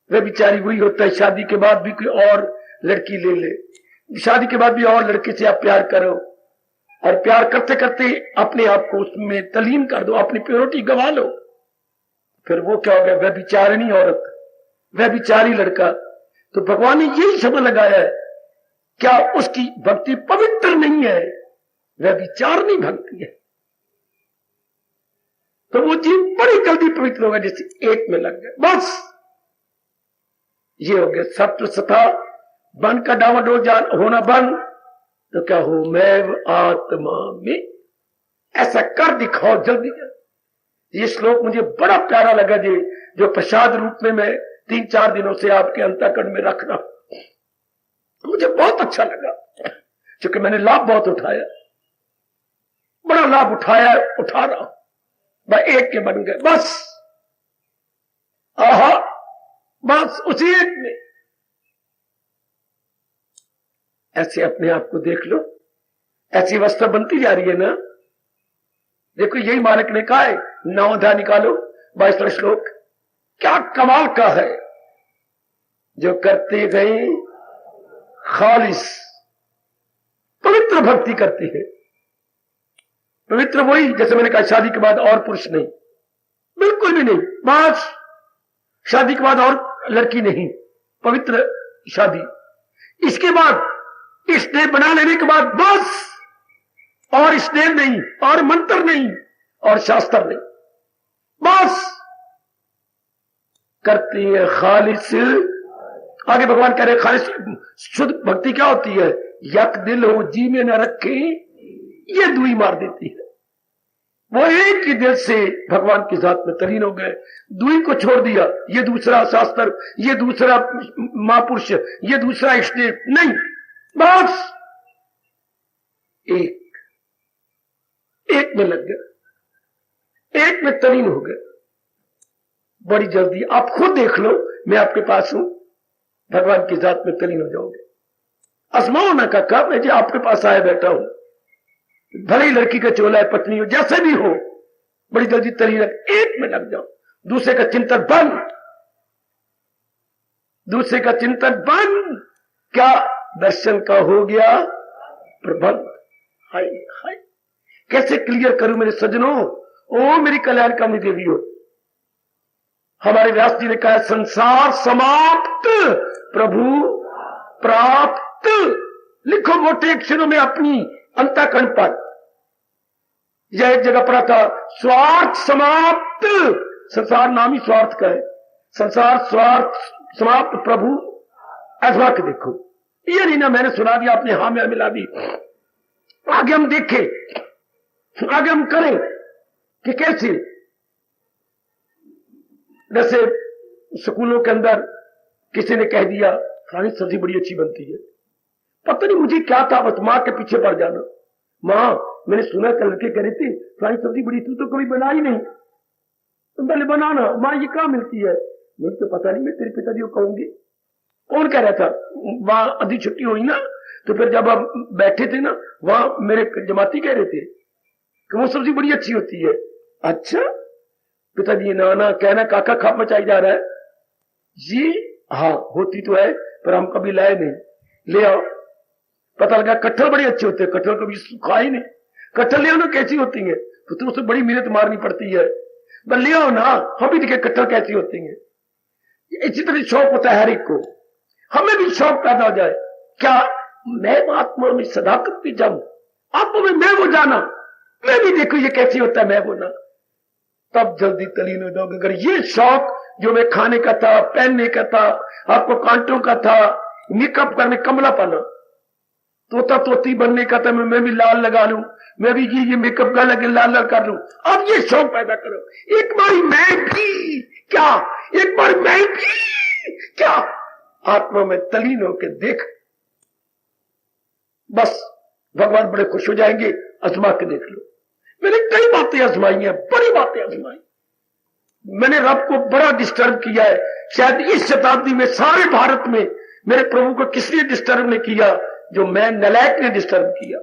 व्यभिचारी वही होता है शादी के बाद भी कोई और लड़की ले ले, शादी के बाद भी और लड़के से आप प्यार करो, और प्यार करते करते अपने आप को उसमें तलीन कर दो, अपनी प्योरिटी गवा लो, फिर वो क्या हो गया? व्यभिचारिणी औरत, व्यभिचारी लड़का। तो भगवान ने यही शब्द लगाया है, क्या उसकी भक्ति पवित्र नहीं है? व्यभिचारिणी भक्ति है। तो वो जीव बड़ी जल्दी पवित्र होगा, जैसे एक में लग गए। बस ये हो गया सत्व सथा, बन का डावाडोल होना बन, तो क्या हो? मैं आत्मा में। ऐसा कर दिखाओ जल्दी जल्दी। ये श्लोक मुझे बड़ा प्यारा लगा जी, जो प्रसाद रूप में मैं 3-4 दिनों से आपके अंतःकरण में रख रहा हूं, मुझे बहुत अच्छा लगा, क्योंकि मैंने लाभ बहुत उठाया, बड़ा लाभ उठाया, उठा रहा हूं। भाई एक के बन गए, बस आहा, बस उसी एक में। ऐसे अपने आप को देख लो, ऐसी अवस्था बनती जा रही है ना। देखो यही मालिक ने कहा है, 9 अध्याय निकालो, 22वां श्लोक, क्या कमाल का है। जो करते गए खालिस पवित्र भक्ति करती है। पवित्र वही, जैसे मैंने कहा, शादी के बाद और पुरुष नहीं, बिल्कुल भी नहीं, बस शादी के बाद और लड़की नहीं, पवित्र शादी। इसके बाद स्नेह बना लेने के बाद बस, और स्नेह नहीं, और मंत्र नहीं, और शास्त्र नहीं, बस करती है खालिस। आगे भगवान कह रहे खालिस शुद्ध भक्ति क्या होती है? यक दिल हो जी में न रखे, ये दुई मार देती है। वो एक ही दिल से भगवान की जात में तलीन हो गए, दुई को छोड़ दिया, ये दूसरा शास्त्र, ये दूसरा महापुरुष, ये इष्ट इष्टदेव नहीं, बस एक में लग गए, एक में तलीन हो गए। बड़ी जल्दी आप खुद देख लो, मैं आपके पास हूं, भगवान की जात में तलीन हो जाओगे। आजमाओ ना काका, मैं जो आपके पास आया बैठा हूं, भले ही लड़की का चोला है, पत्नी हो, जैसे भी हो, बड़ी जल्दी तलीन एक में लग जाओ। दूसरे का चिंतन बंद, दूसरे का चिंतन बंद, क्या दर्शन का हो गया प्रबंध। हाय हाय, कैसे क्लियर करूं मेरे सज्जनों, ओ मेरी कल्याणकामी देवी हो। हमारे व्यास जी ने कहा संसार समाप्त प्रभु प्राप्त। लिखो मोटे अक्षरों में अपनी अंतःकरण पर। यह एक जगह पढ़ा था, स्वार्थ समाप्त, संसार नाम ही स्वार्थ का है, संसार स्वार्थ समाप्त प्रभु। ऐसा के देखो, ये नहीं ना मैंने सुना दिया आपने हाँ में मिला दी। आगे हम देखें, आगे हम करें कि कैसे, जैसे स्कूलों के अंदर किसी ने कह दिया फलानी सब्जी बड़ी अच्छी बनती है, पता नहीं मुझे क्या था, बस माँ के पीछे पड़ जाना। माँ मैंने सुना कल लड़के कह रहे थे फलानी सब्जी बड़ी, तू तो कभी बना ही नहीं, तुम पहले बनाना। माँ ये कहाँ मिलती है? मुझे तो पता नहीं, मैं तेरे पिताजी को कहूंगी। कौन कह रहा था? वहां आधी छुट्टी हुई ना, तो फिर जब आप बैठे थे ना, वहां मेरे जमाती कह रहे थे कि वो सब्जी बड़ी अच्छी होती है। अच्छा पिताजी, नाना कहना काका खाप मचाई जा रहा है जी। हाँ होती तो है, पर हम कभी लाए नहीं, ले आओ। पता लगा कटहल बड़े अच्छे होते हैं, कटहल कभी खा ही नहीं। कटहल ले आओ ना, कैसी होती है? तो उसे बड़ी मेहनत मारनी पड़ती है, पर ले आओ ना, हम भी देखे कटहल कैसी होती है। इसी तरह शौक होता है हर एक को, हमें भी शौक पैदा हो जाए। क्या मैं आत्मा में सदाकत भी जाऊं, आत्मा में मैं वो जाना, मैं भी देखो ये कैसी होता है, मैं वो ना, तब जल्दी तलीन हो जाओगे। अगर ये शौक जो मैं खाने का था, पहनने का था, आपको कांटों का था, मेकअप करने, कमला पाना, तोता तोती बनने का था, मैं भी लाल लगा लूं, मैं भी ये मेकअप का लगे लाल लाल कर लूं। अब ये शौक पैदा करो, एक बार मैं भी क्या, एक बार मैं भी क्या, आत्मा में तलीन होकर देख, बस भगवान बड़े खुश हो जाएंगे। आजमा के देख लो, मैंने कई बातें आजमाई हैं, बड़ी बातें आजमाई। मैंने रब को बड़ा डिस्टर्ब किया है, शायद इस शताब्दी में सारे भारत में मेरे प्रभु को किसने डिस्टर्ब नहीं किया, जो मैं नलायक ने डिस्टर्ब किया।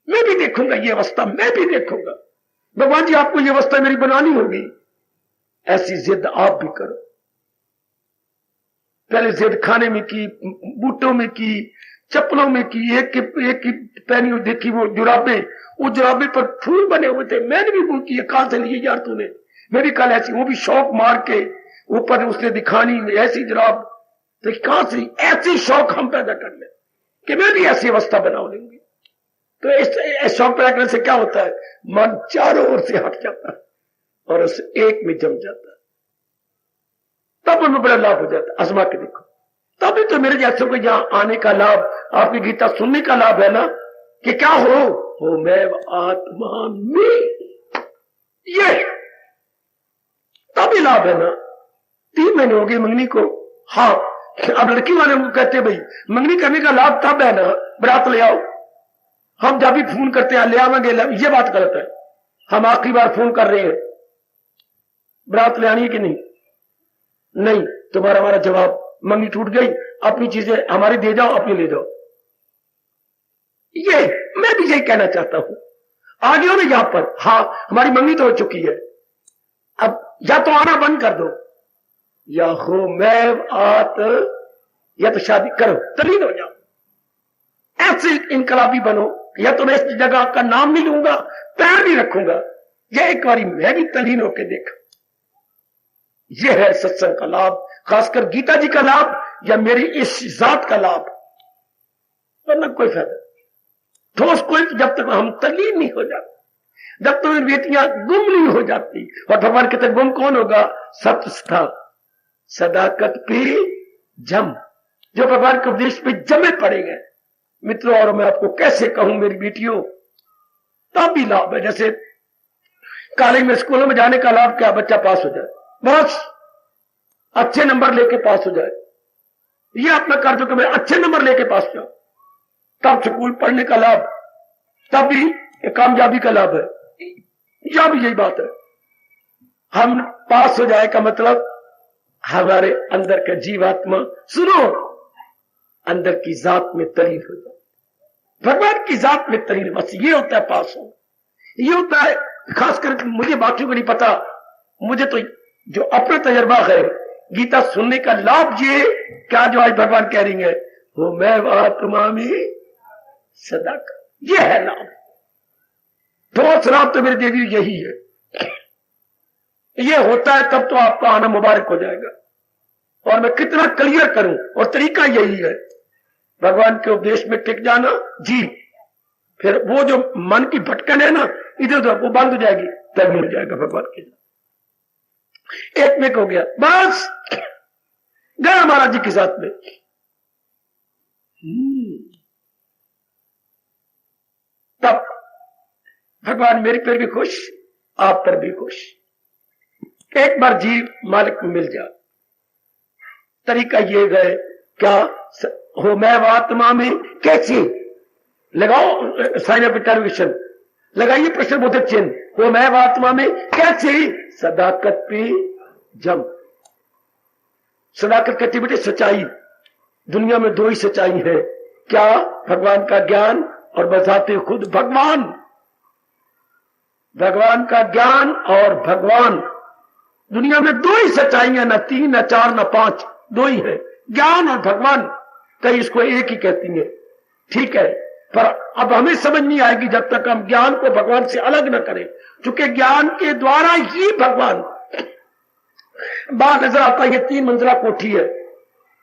मैं भी देखूंगा ये अवस्था, मैं भी देखूंगा। भगवान जी आपको ये अवस्था मेरी बनानी होगी, ऐसी जिद आप भी करो। पहले जिद खाने में की, बूटों में की, चप्पलों में की, एक की पहनी हुई देखी वो जुराबे, वो जुराबे पर फूल बने हुए थे, मैंने भी भूल की कहां से लिए यार तूने, मैं भी कल ऐसी, वो भी शौक मार के ऊपर उसने दिखानी ऐसी जुराब, तो कहां से ऐसी शौक हम पैदा कर ले कि मैं भी ऐसी अवस्था बना लेंगे। तो इस शौक पैदा करने से क्या होता है, मन चारों ओर से हट जाता है और उस एक में जम जाता है, तब उनमें बड़ा लाभ हो जाता है। आजमा के देखो, तभी तो मेरे जैसे को यहां आने का लाभ, आपकी गीता सुनने का लाभ है ना, कि क्या हो मैं आत्मा में, ये तभी लाभ है ना। 3 महीने हो गए मंगनी को, हाँ अब लड़की वाले को कहते भाई मंगनी करने का लाभ तब है ना, बरात ले आओ। हम जब भी फोन करते हैं ले आवेंगे, ये बात गलत है। हम आखिरी बार फोन कर रहे हैं, बरात ले आनी है कि नहीं? नहीं, तुम्हारा हमारा जवाब, मंगनी टूट गई, अपनी चीजें हमारी दे जाओ, अपनी ले जाओ। ये मैं भी यही कहना चाहता हूं, आगे हो ना यहां पर, हाँ हमारी मंगनी तो हो चुकी है, अब या तो आना बंद कर दो, या हो मैं आत, या तो शादी करो, तलीन हो जाओ, ऐसे इनकलाबी बनो। या तो मैं इस जगह का नाम नहीं लूंगा, पैर नहीं रखूंगा, या एक बारी मैं भी तलीन होकर देखा। यह है सत्संग का लाभ, खासकर गीता जी का लाभ, या मेरी इस जात का लाभ, वरना कोई फायदा ठोस कोई, जब तक हम तलीन नहीं हो जाते। जब तो मेरी बेटियां गुम नहीं हो जाती। और भगवान कहते गुम कौन होगा? सत्य, सदाकत पे जम, जो भगवान के उपदेश पे जमे पड़े गए। मित्रों, और मैं आपको कैसे कहूं मेरी बेटियों, तब भी लाभ है। जैसे कॉलेज में, स्कूलों में जाने का लाभ क्या? बच्चा पास हो जाए, बस अच्छे नंबर लेके पास हो जाए। ये अपना कर दो कि मैं अच्छे नंबर लेके पास जाऊं, तब स्कूल पढ़ने का लाभ, तब भी कामयाबी का लाभ है। या भी यही बात है, हम पास हो जाए का मतलब हमारे अंदर का जीवात्मा, सुनो, अंदर की जात में तलीन हो जाए, भगवान की जात में तलीन, बस ये होता है पास हो। ये होता है, खासकर मुझे बाकियों को नहीं पता, मुझे तो जो अपना तजर्बा है गीता सुनने का लाभ, ये क्या जो आज भगवान कह रही है, वो मैं आत्मा में सदा का, ये है लाभ। ठोस लाभ तो मेरे देवी यही है। ये होता है तब तो आपका आना मुबारक हो जाएगा। और मैं कितना क्लियर करूं, और तरीका यही है, भगवान के उपदेश में टिक जाना जी। फिर वो जो मन की भटकन है ना इधर उधर, वो बंद हो जाएगी, तब मिल जाएगा भगवान के। एक में हो गया, बस गया महाराज जी के साथ में। तब भगवान मेरे पर भी खुश, आप पर भी खुश। एक बार जी मालिक को मिल जा। तरीका ये गए क्या हो, मैं आत्मा में कैसे, लगाओ साइन ऑफ इंटरवेशन, लगाइए प्रश्न बोधक चिन्ह, हो मैं आत्मा में कैसे, सदाकत पे जम। सदाकत कहती बेटे सच्चाई। दुनिया में दो ही सच्चाई है, क्या? भगवान का ज्ञान और बजाते खुद भगवान। भगवान का ज्ञान और भगवान, दुनिया में दो ही सच्चाई है, ना तीन, ना चार, ना पांच, दो ही है, ज्ञान और भगवान। कई इसको एक ही कहती है, ठीक है, पर अब हमें समझ नहीं आएगी जब तक हम ज्ञान को भगवान से अलग न करें, क्योंकि ज्ञान के द्वारा ही भगवान। बाहर नजर आता है ये 3 मंजिला कोठी है,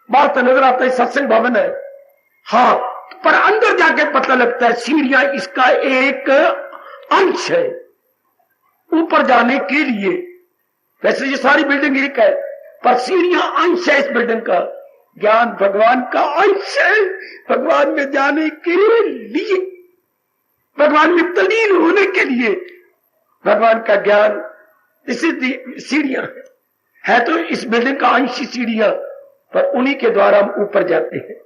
बाहर तो नजर आता है सत्संग भवन है, हाँ, पर अंदर जाके पता लगता है सीढ़ियां इसका एक अंश है ऊपर जाने के लिए। वैसे ये सारी बिल्डिंग एक है, पर सीढ़ियां अंश है इस बिल्डिंग का। ज्ञान भगवान का अंश है, भगवान में जाने के लिए, भगवान में तल्लीन होने के लिए भगवान का ज्ञान, इसी सीढ़ियां है तो इस बिल्डिंग का अंश सीढ़ियां, पर उन्हीं के द्वारा हम ऊपर जाते हैं।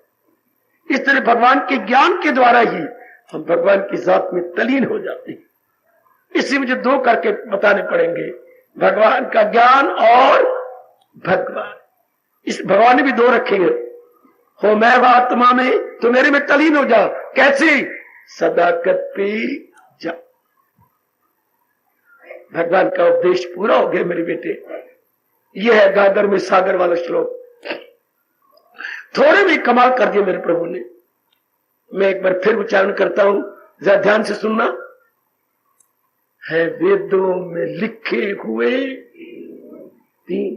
इस तरह भगवान के ज्ञान के द्वारा ही हम भगवान की जात में तल्लीन हो जाते हैं। इसलिए मुझे 2 करके बताने पड़ेंगे, भगवान का ज्ञान और भगवान। इस भगवान ने भी 2 रखे हैं, हो मैं आत्मा में तो मेरे में तल्लीन हो जा, कैसे? सदाकत पे जा। भगवान का उपदेश पूरा हो गया मेरे बेटे। यह है गागर में सागर वाला श्लोक, थोड़े भी कमाल कर दिया मेरे प्रभु ने। मैं एक बार फिर उच्चारण करता हूं, जरा ध्यान से सुनना। है वेदों में लिखे हुए 3,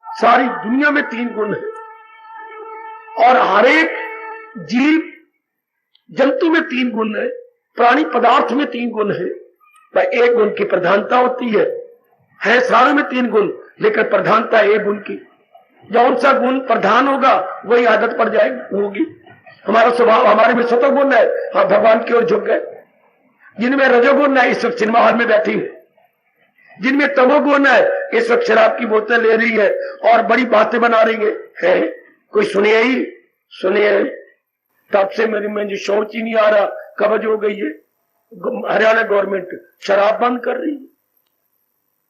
सारी दुनिया में 3 गुण है, और हर एक जीव जंतु में 3 गुण है, प्राणी पदार्थ में 3 गुण है, पर एक गुण की प्रधानता होती है सारे में 3 गुण, लेकिन प्रधानता एक गुण की। जौन सा गुण प्रधान होगा वही आदत पड़ जाएगी होगी। हमारा स्वभाव, हमारे में सतोगुण है, हम भगवान की ओर झुक गए। जिनमें रजोगुण है इस वक्त सिनेमा हॉल में बैठी है, जिनमें तमोगुण है इस वक्त शराब की बोतल ले रही है और बड़ी बातें बना रही है। कोई सुनिए ही सुनिए, तब से मेरी में जो शौच ही नहीं आ रहा, कब्ज हो गई है। हरियाणा गवर्नमेंट शराब बंद कर रही है।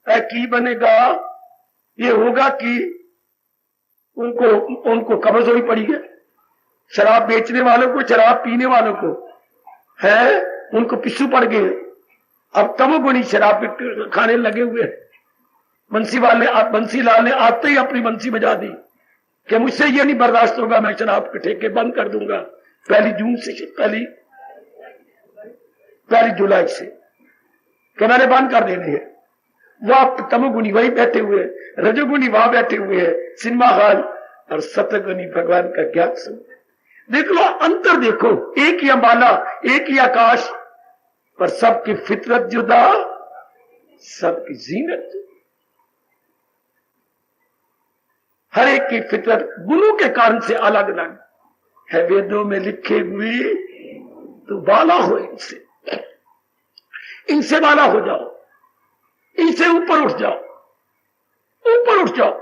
की बनेगा? ये होगा कि उनको कब्ज होनी पड़ी है। शराब बेचने वालों को, शराब पीने वालों को है, उनको पिस्सू पड़ गए। अब तमोगुणी शराब खाने लगे हुए हैं। बंसी लाल ने आते ही अपनी बंसी बजा दी कि मुझसे ये नहीं बर्दाश्त होगा, मैं शराब के ठेके बंद कर दूंगा 1 जून से, 1 जुलाई से, कि मैंने बंद कर देने हैं। वह तमोगुणी वही बैठे हुए, रजोगुणी वहां बैठे हुए हैं सिनेमा हॉल, और सतगुणी भगवान का ज्ञान सुन। देख लो अंतर, देखो, एक ही अंबाला, एक ही आकाश, पर सबकी फितरत जुदा, सबकी जीनत। हर एक की फितरत गुणों के कारण से अलग अलग है। वेदों में लिखे हुए तो बाला हो इनसे, इनसे बाला हो जाओ, इनसे ऊपर उठ जाओ, ऊपर उठ जाओ।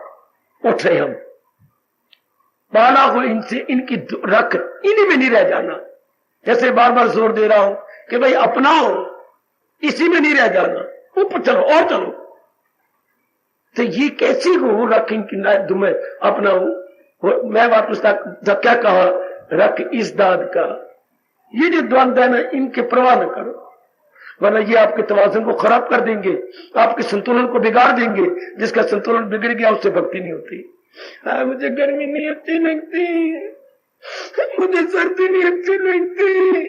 उठ रहे हम, बाला हो इनसे, इनकी रख इन्हीं में नहीं रह जाना। जैसे बार बार जोर दे रहा हूं कि भाई अपनाओ, इसी में नहीं रह जाना, ऊपर चलो और चलो। तो ये कैसी हो रख इनकी तुम्हें अपनाऊ। मैं वापस तक क्या कहा, रख इस दाद का। ये जो द्वंद्व है ना, इनके परवाह न करो, वरना ये आपके तवाज़ुन को खराब कर देंगे, आपके संतुलन को बिगाड़ देंगे। जिसका संतुलन बिगड़ गया उससे भक्ति नहीं होती। मुझे गर्मी नहीं अच्छी लगती, मुझे सर्दी नहीं अच्छी लगती,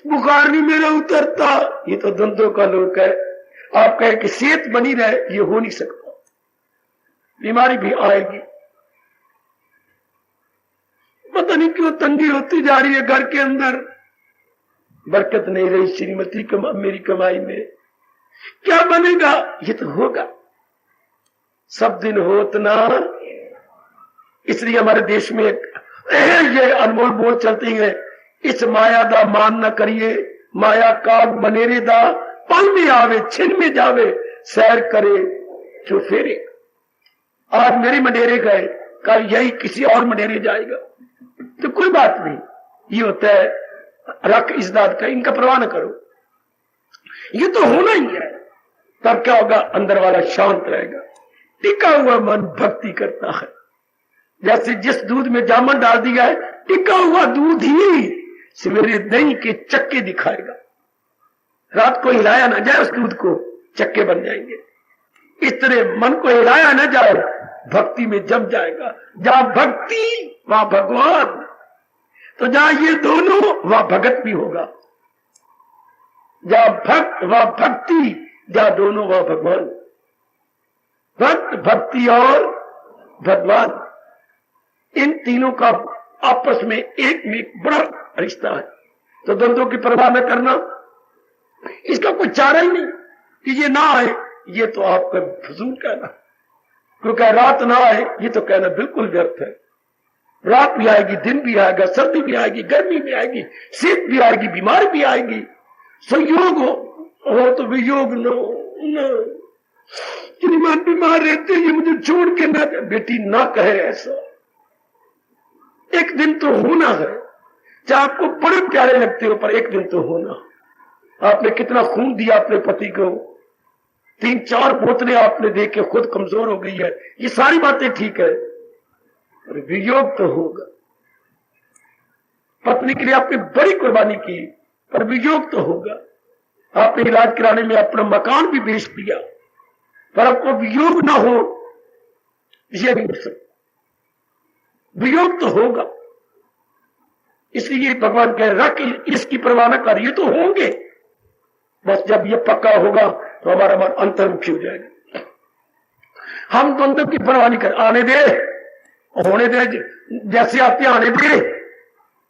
बुखार नहीं मेरा उतरता। ये तो द्वंद्वों का लोक है। आप कहे कि सेहत बनी रहे, ये हो नहीं सकता, बीमारी भी आएगी। पता नहीं क्यों तंगी होती जा रही है घर के अंदर, बरकत नहीं रही श्रीमती मेरी कमाई में। क्या बनेगा, ये तो होगा, सब दिन होत ना। इसलिए हमारे देश में ये अनमोल बोल चलती है, इस माया दा मान न करिए, माया काग बनेरे दा, पल में आवे छिन में जावे, सैर करे जो फेरे। आज मेरे मंडेरे गए, कल यही किसी और मंडेरे जाएगा, तो कोई बात नहीं। ये होता है रख इस दाद का, इनका परवाह न करो, ये तो होना ही है। तब क्या होगा, अंदर वाला शांत रहेगा, टिका हुआ मन भक्ति करता है। जैसे जिस दूध में जामुन डाल दिया है, टिका हुआ दूध ही सवेरे दही के चक्के दिखाएगा। रात को हिलाया ना जाए उस दूध को, चक्के बन जाएंगे। इस तरह मन को हिलाया ना जाए, भक्ति में जम जाएगा। जहां भक्ति वहां भगवान, तो जहां ये दोनों वहां भगत भी होगा। जहां भक्त वहां भक्ति, जहां दोनों वहां भगवान। भक्त, भक्ति और भगवान, इन तीनों का आपस में एक बड़ा रिश्ता है। तो द्वंद्वों की परवाह न करना, इसका कोई चारा ही नहीं कि ये ना आए। ये तो आपका फजूल कहना, क्योंकि रात ना आए ये तो कहना बिल्कुल व्यर्थ है। रात भी आएगी, दिन भी आएगा, सर्दी भी आएगी, गर्मी भी आएगी, शीत भी आएगी, बीमारी भी आएगी। संयोग हो तो वियोग न। श्रीमान बीमार रहते ये मुझे छोड़ के ना, बेटी ना कहे ऐसा। एक दिन तो होना है, चाहे आपको बड़े प्यारे लगते हो, पर एक दिन तो होना। आपने कितना खून दिया अपने पति को, 3-4 बोतलें आपने दे के खुद कमजोर हो गई है, ये सारी बातें ठीक है, पर वियोग तो होगा। पत्नी के लिए आपने बड़ी कुर्बानी की, पर वियोग तो होगा। आपने इलाज कराने में अपना मकान भी बेच दिया, पर आपको वियोग ना हो, ये नहीं हो सकता। वियोग तो होगा। इसलिए भगवान कह रख इसकी परवाह न कर, ये तो होंगे। बस जब ये पक्का होगा तो हमारा मन अंतर्मुखी हो जाएगा। हम द्वंद्व की परवाह नहीं कर, आने दे, होने दे, जैसे आते आने दे।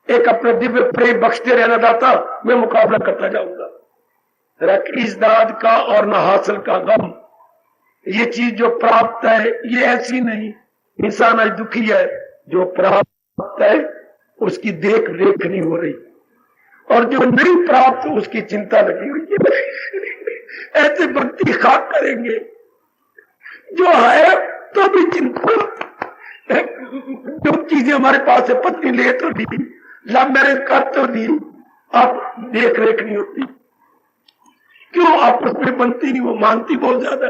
एक अपने दिव्य प्रेम बख्शते रहना दाता, मैं मुकाबला करता जाऊंगा। रख इस दाद का और न हासिल का गम। ये चीज जो प्राप्त है ये ऐसी नहीं। इंसान आज दुखी है, जो प्राप्त है उसकी देख रेख नहीं हो रही, और जो नहीं प्राप्त उसकी चिंता लगी हुई है। ऐसे भक्ति खाक करेंगे, जो है तो भी चिंता। जो चीजें हमारे पास है, पत्नी ले तो दी, लव मैरिज कर तो दी, आप देख रेख नहीं होती। क्यों आपस में बनती नहीं, वो मानती बहुत ज्यादा।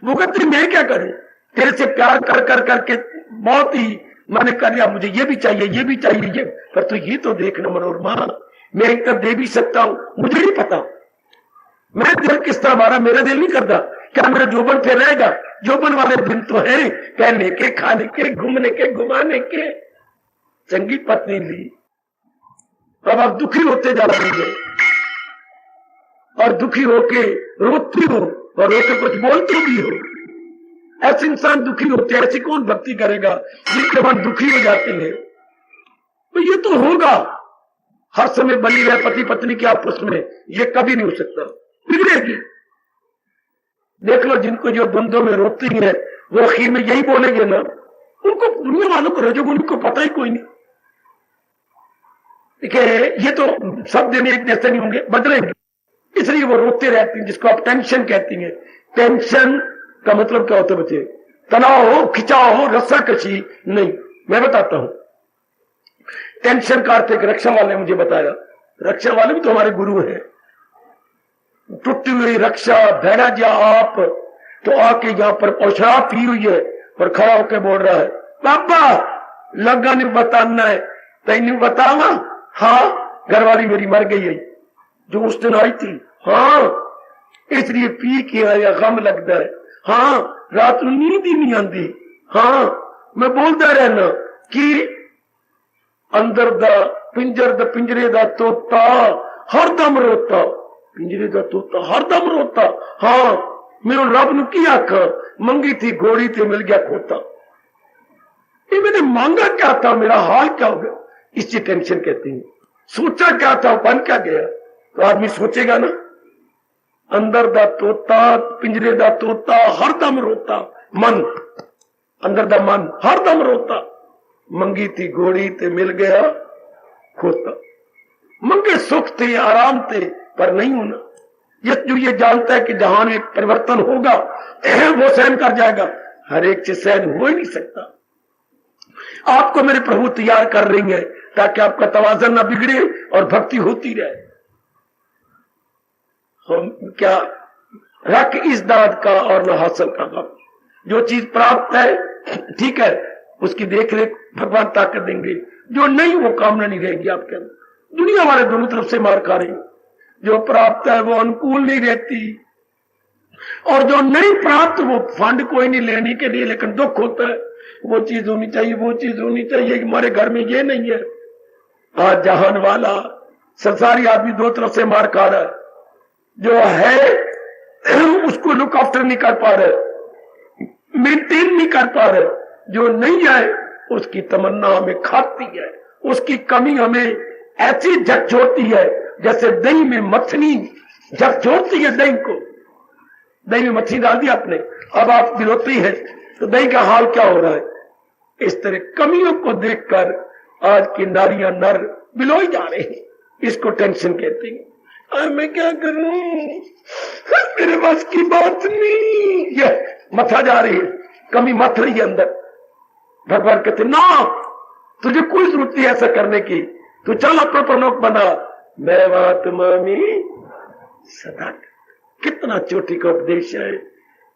वो कहते मैं क्या करूं, तेरे से प्यार कर कर करके बहुत ही मैंने कर लिया, मुझे ये भी चाहिए, ये भी चाहिए, ये। पर तो ये तो देखना मनोरमा, मैं एक दे भी सकता हूं, मुझे नहीं पता मैं दिल किस तरह मारा, मेरा दिल नहीं करता। क्या मेरा जोबन फिर रहेगा? जोबन वाले दिन तो है, कहने के, खाने के, घूमने के, घुमाने के। चंगी पत्नी ली, अब आप दुखी होते जा रहे हैं, और दुखी होके रोती हो, और रोके कुछ बोलते भी हो। ऐसे इंसान दुखी होते हैं, ऐसी कौन भक्ति करेगा जिनके मन दुखी हो जाते हैं? तो ये तो होगा, हर समय बनी रहे पति पत्नी के आपस में, ये कभी नहीं हो सकता, बिगड़ेगी। देख लो जिनको जो द्वंद्व में रोकती है वो आखिर में यही बोलेंगे ना, उनको दुनिया वालों को रजोगुण को पता ही कोई नहीं। देखिए ये तो सब दिन एक जैसे नहीं होंगे, बदलेंगे, इसलिए वो रोते रहती हैं, जिसको आप टेंशन कहती हैं। टेंशन का मतलब क्या होता है बच्चे? तनाव हो, खिंचाव हो, रस्सा कशी नहीं। मैं बताता हूं, टेंशन का अर्थ एक रक्षा वाले ने मुझे बताया। रक्षा वाले भी तो हमारे गुरु हैं। टूटी हुई रक्षा भेड़ा जा आप तो आके यहां पर शराब पी हुई है और खड़ा होकर बोल रहा है, पापा लगा नहीं बताना है, तेन बतावा। हाँ, घरवाली मेरी मर गई है जो उस दिन आई थी। हाँ, इसलिए पी के आया, गम लगता है। हाँ, रात में नींद ही नहीं आती। हाँ, मैं बोलता रहना कि अंदर दा पिंजर द पिंजरे दा तोता हरदम रोता, पिंजरे दा तोता हरदम रोता। हाँ, मेरे रब ने की आखा, मंगी थी घोड़ी थे मिल गया खोता। ये मैंने मांगा क्या था, मेरा हाल क्या हो गया, इसकी टेंशन कहती है। सोचा क्या था, बन क्या गया, तो आदमी सोचेगा ना। अंदर दा तोता पिंजरे दा तोता हरदम रोता, मन अंदर दा मन हरदम रोता। मंगी थी घोड़ी ते मिल गया खोता। मंगे सुख थे, आराम थे, पर नहीं होना। जो ये जानता है कि जहां एक परिवर्तन होगा वो सहन कर जाएगा, हर एक से सहन हो ही नहीं सकता। आपको मेरे प्रभु तैयार कर रही है ताकि आपका तवाज़न ना बिगड़े और भक्ति होती रहे। हम क्या रख इस दाद का और न हासिल का गम। जो चीज प्राप्त है ठीक है, उसकी देख रेख भगवान ताकत देंगे। जो नहीं वो कामना नहीं रहेगी आपके अंदर। दुनिया वाले दोनों तरफ से मार खा रही, जो प्राप्त है वो अनुकूल नहीं रहती, और जो नहीं प्राप्त वो फंड कोई नहीं लेने के लिए, लेकिन दुख होता है। वो चीज होनी चाहिए, वो चीज होनी चाहिए, हमारे घर में ये नहीं है। आज जहान वाला संसारी आदमी दो तरफ से मार खा रहा है। जो है उसको लुक आफ्टर नहीं कर पा रहे, मेंटेन नहीं कर पा रहे। जो नहीं है उसकी तमन्ना हमें खाती है, उसकी कमी हमें ऐसी झकझोरती है जैसे दही में मथनी झकझोरती है। दही को, दही में मछली डाल दी आपने, अब आप बिलोती है तो दही का हाल क्या हो रहा है। इस तरह कमियों को देखकर आज की नारियां नर बिलोई जा रहे हैं। इसको टेंशन कहते हैं। मैं क्या करूं, मेरे पास की बात नहीं, ये मथा जा रही है, कमी मथ रही है अंदर। भगवान कहते ना, तुझे कोई जरूरत नहीं ऐसा करने की, तू चल अपना प्रलोक बना, मैं आत्मा में सदा। कितना चोटी का उपदेश है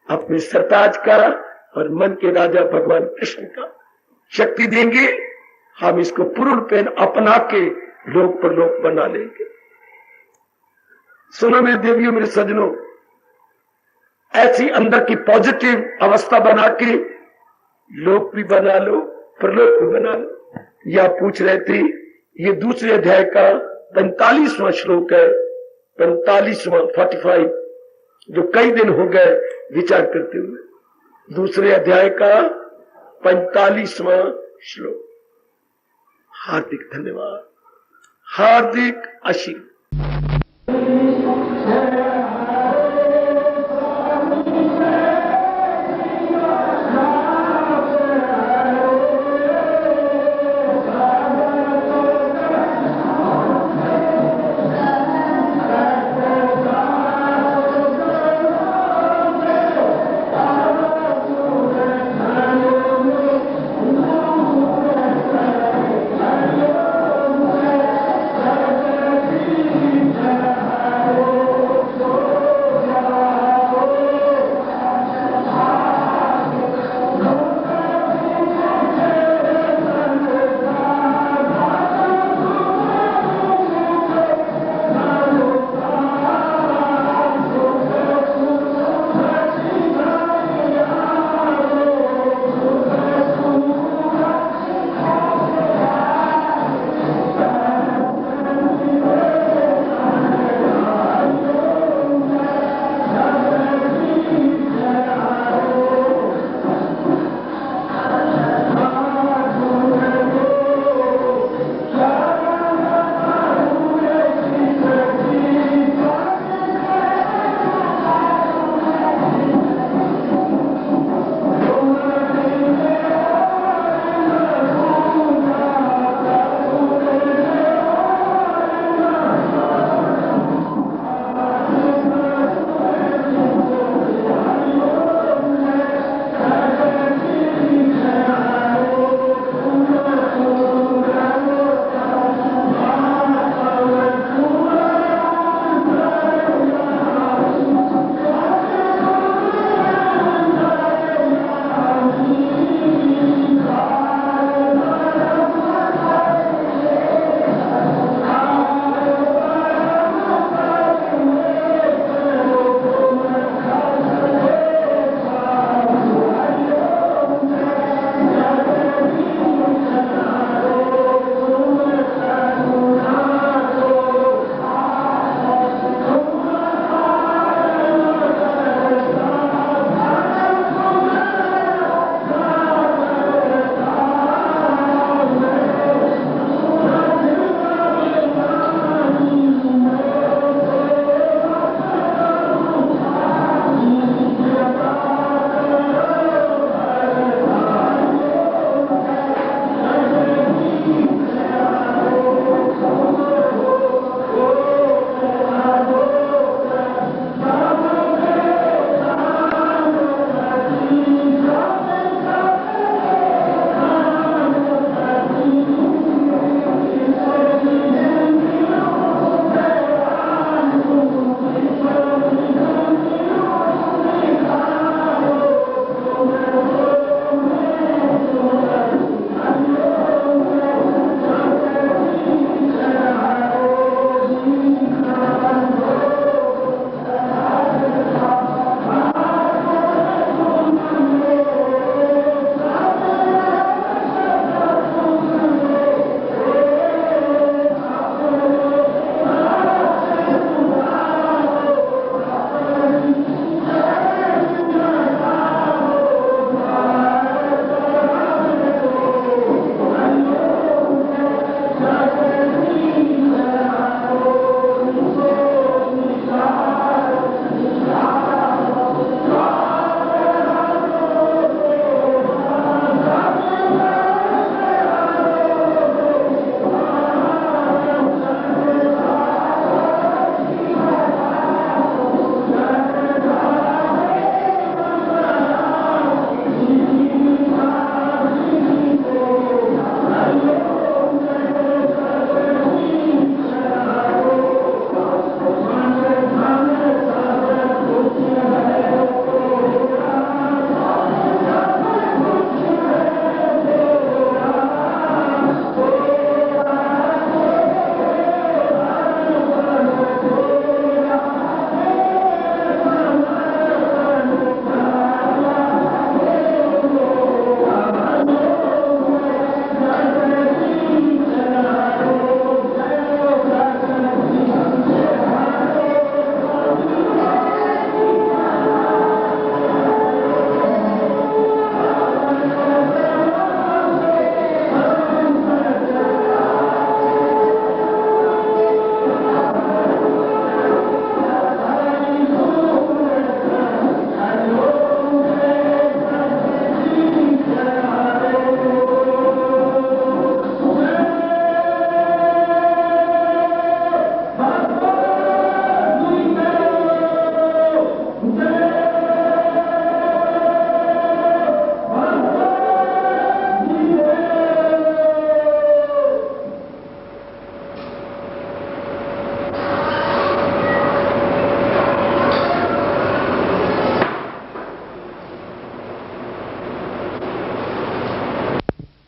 अपने सरताज का और मन के राजा भगवान कृष्ण का। शक्ति देंगे हम इसको पूर्ण पेन अपना के लोक पर लोक बना लेंगे। सुनो मेरे देवियों, मेरे सजनों, ऐसी अंदर की पॉजिटिव अवस्था बना के लोक भी बना लो, परलोक भी बना लो। या पूछ रहे थे, ये दूसरे अध्याय का 45वां श्लोक है, 45वां 45, जो कई दिन हो गए विचार करते हुए। दूसरे अध्याय का 45वां श्लोक। हार्दिक धन्यवाद, हार्दिक आशीर्वाद।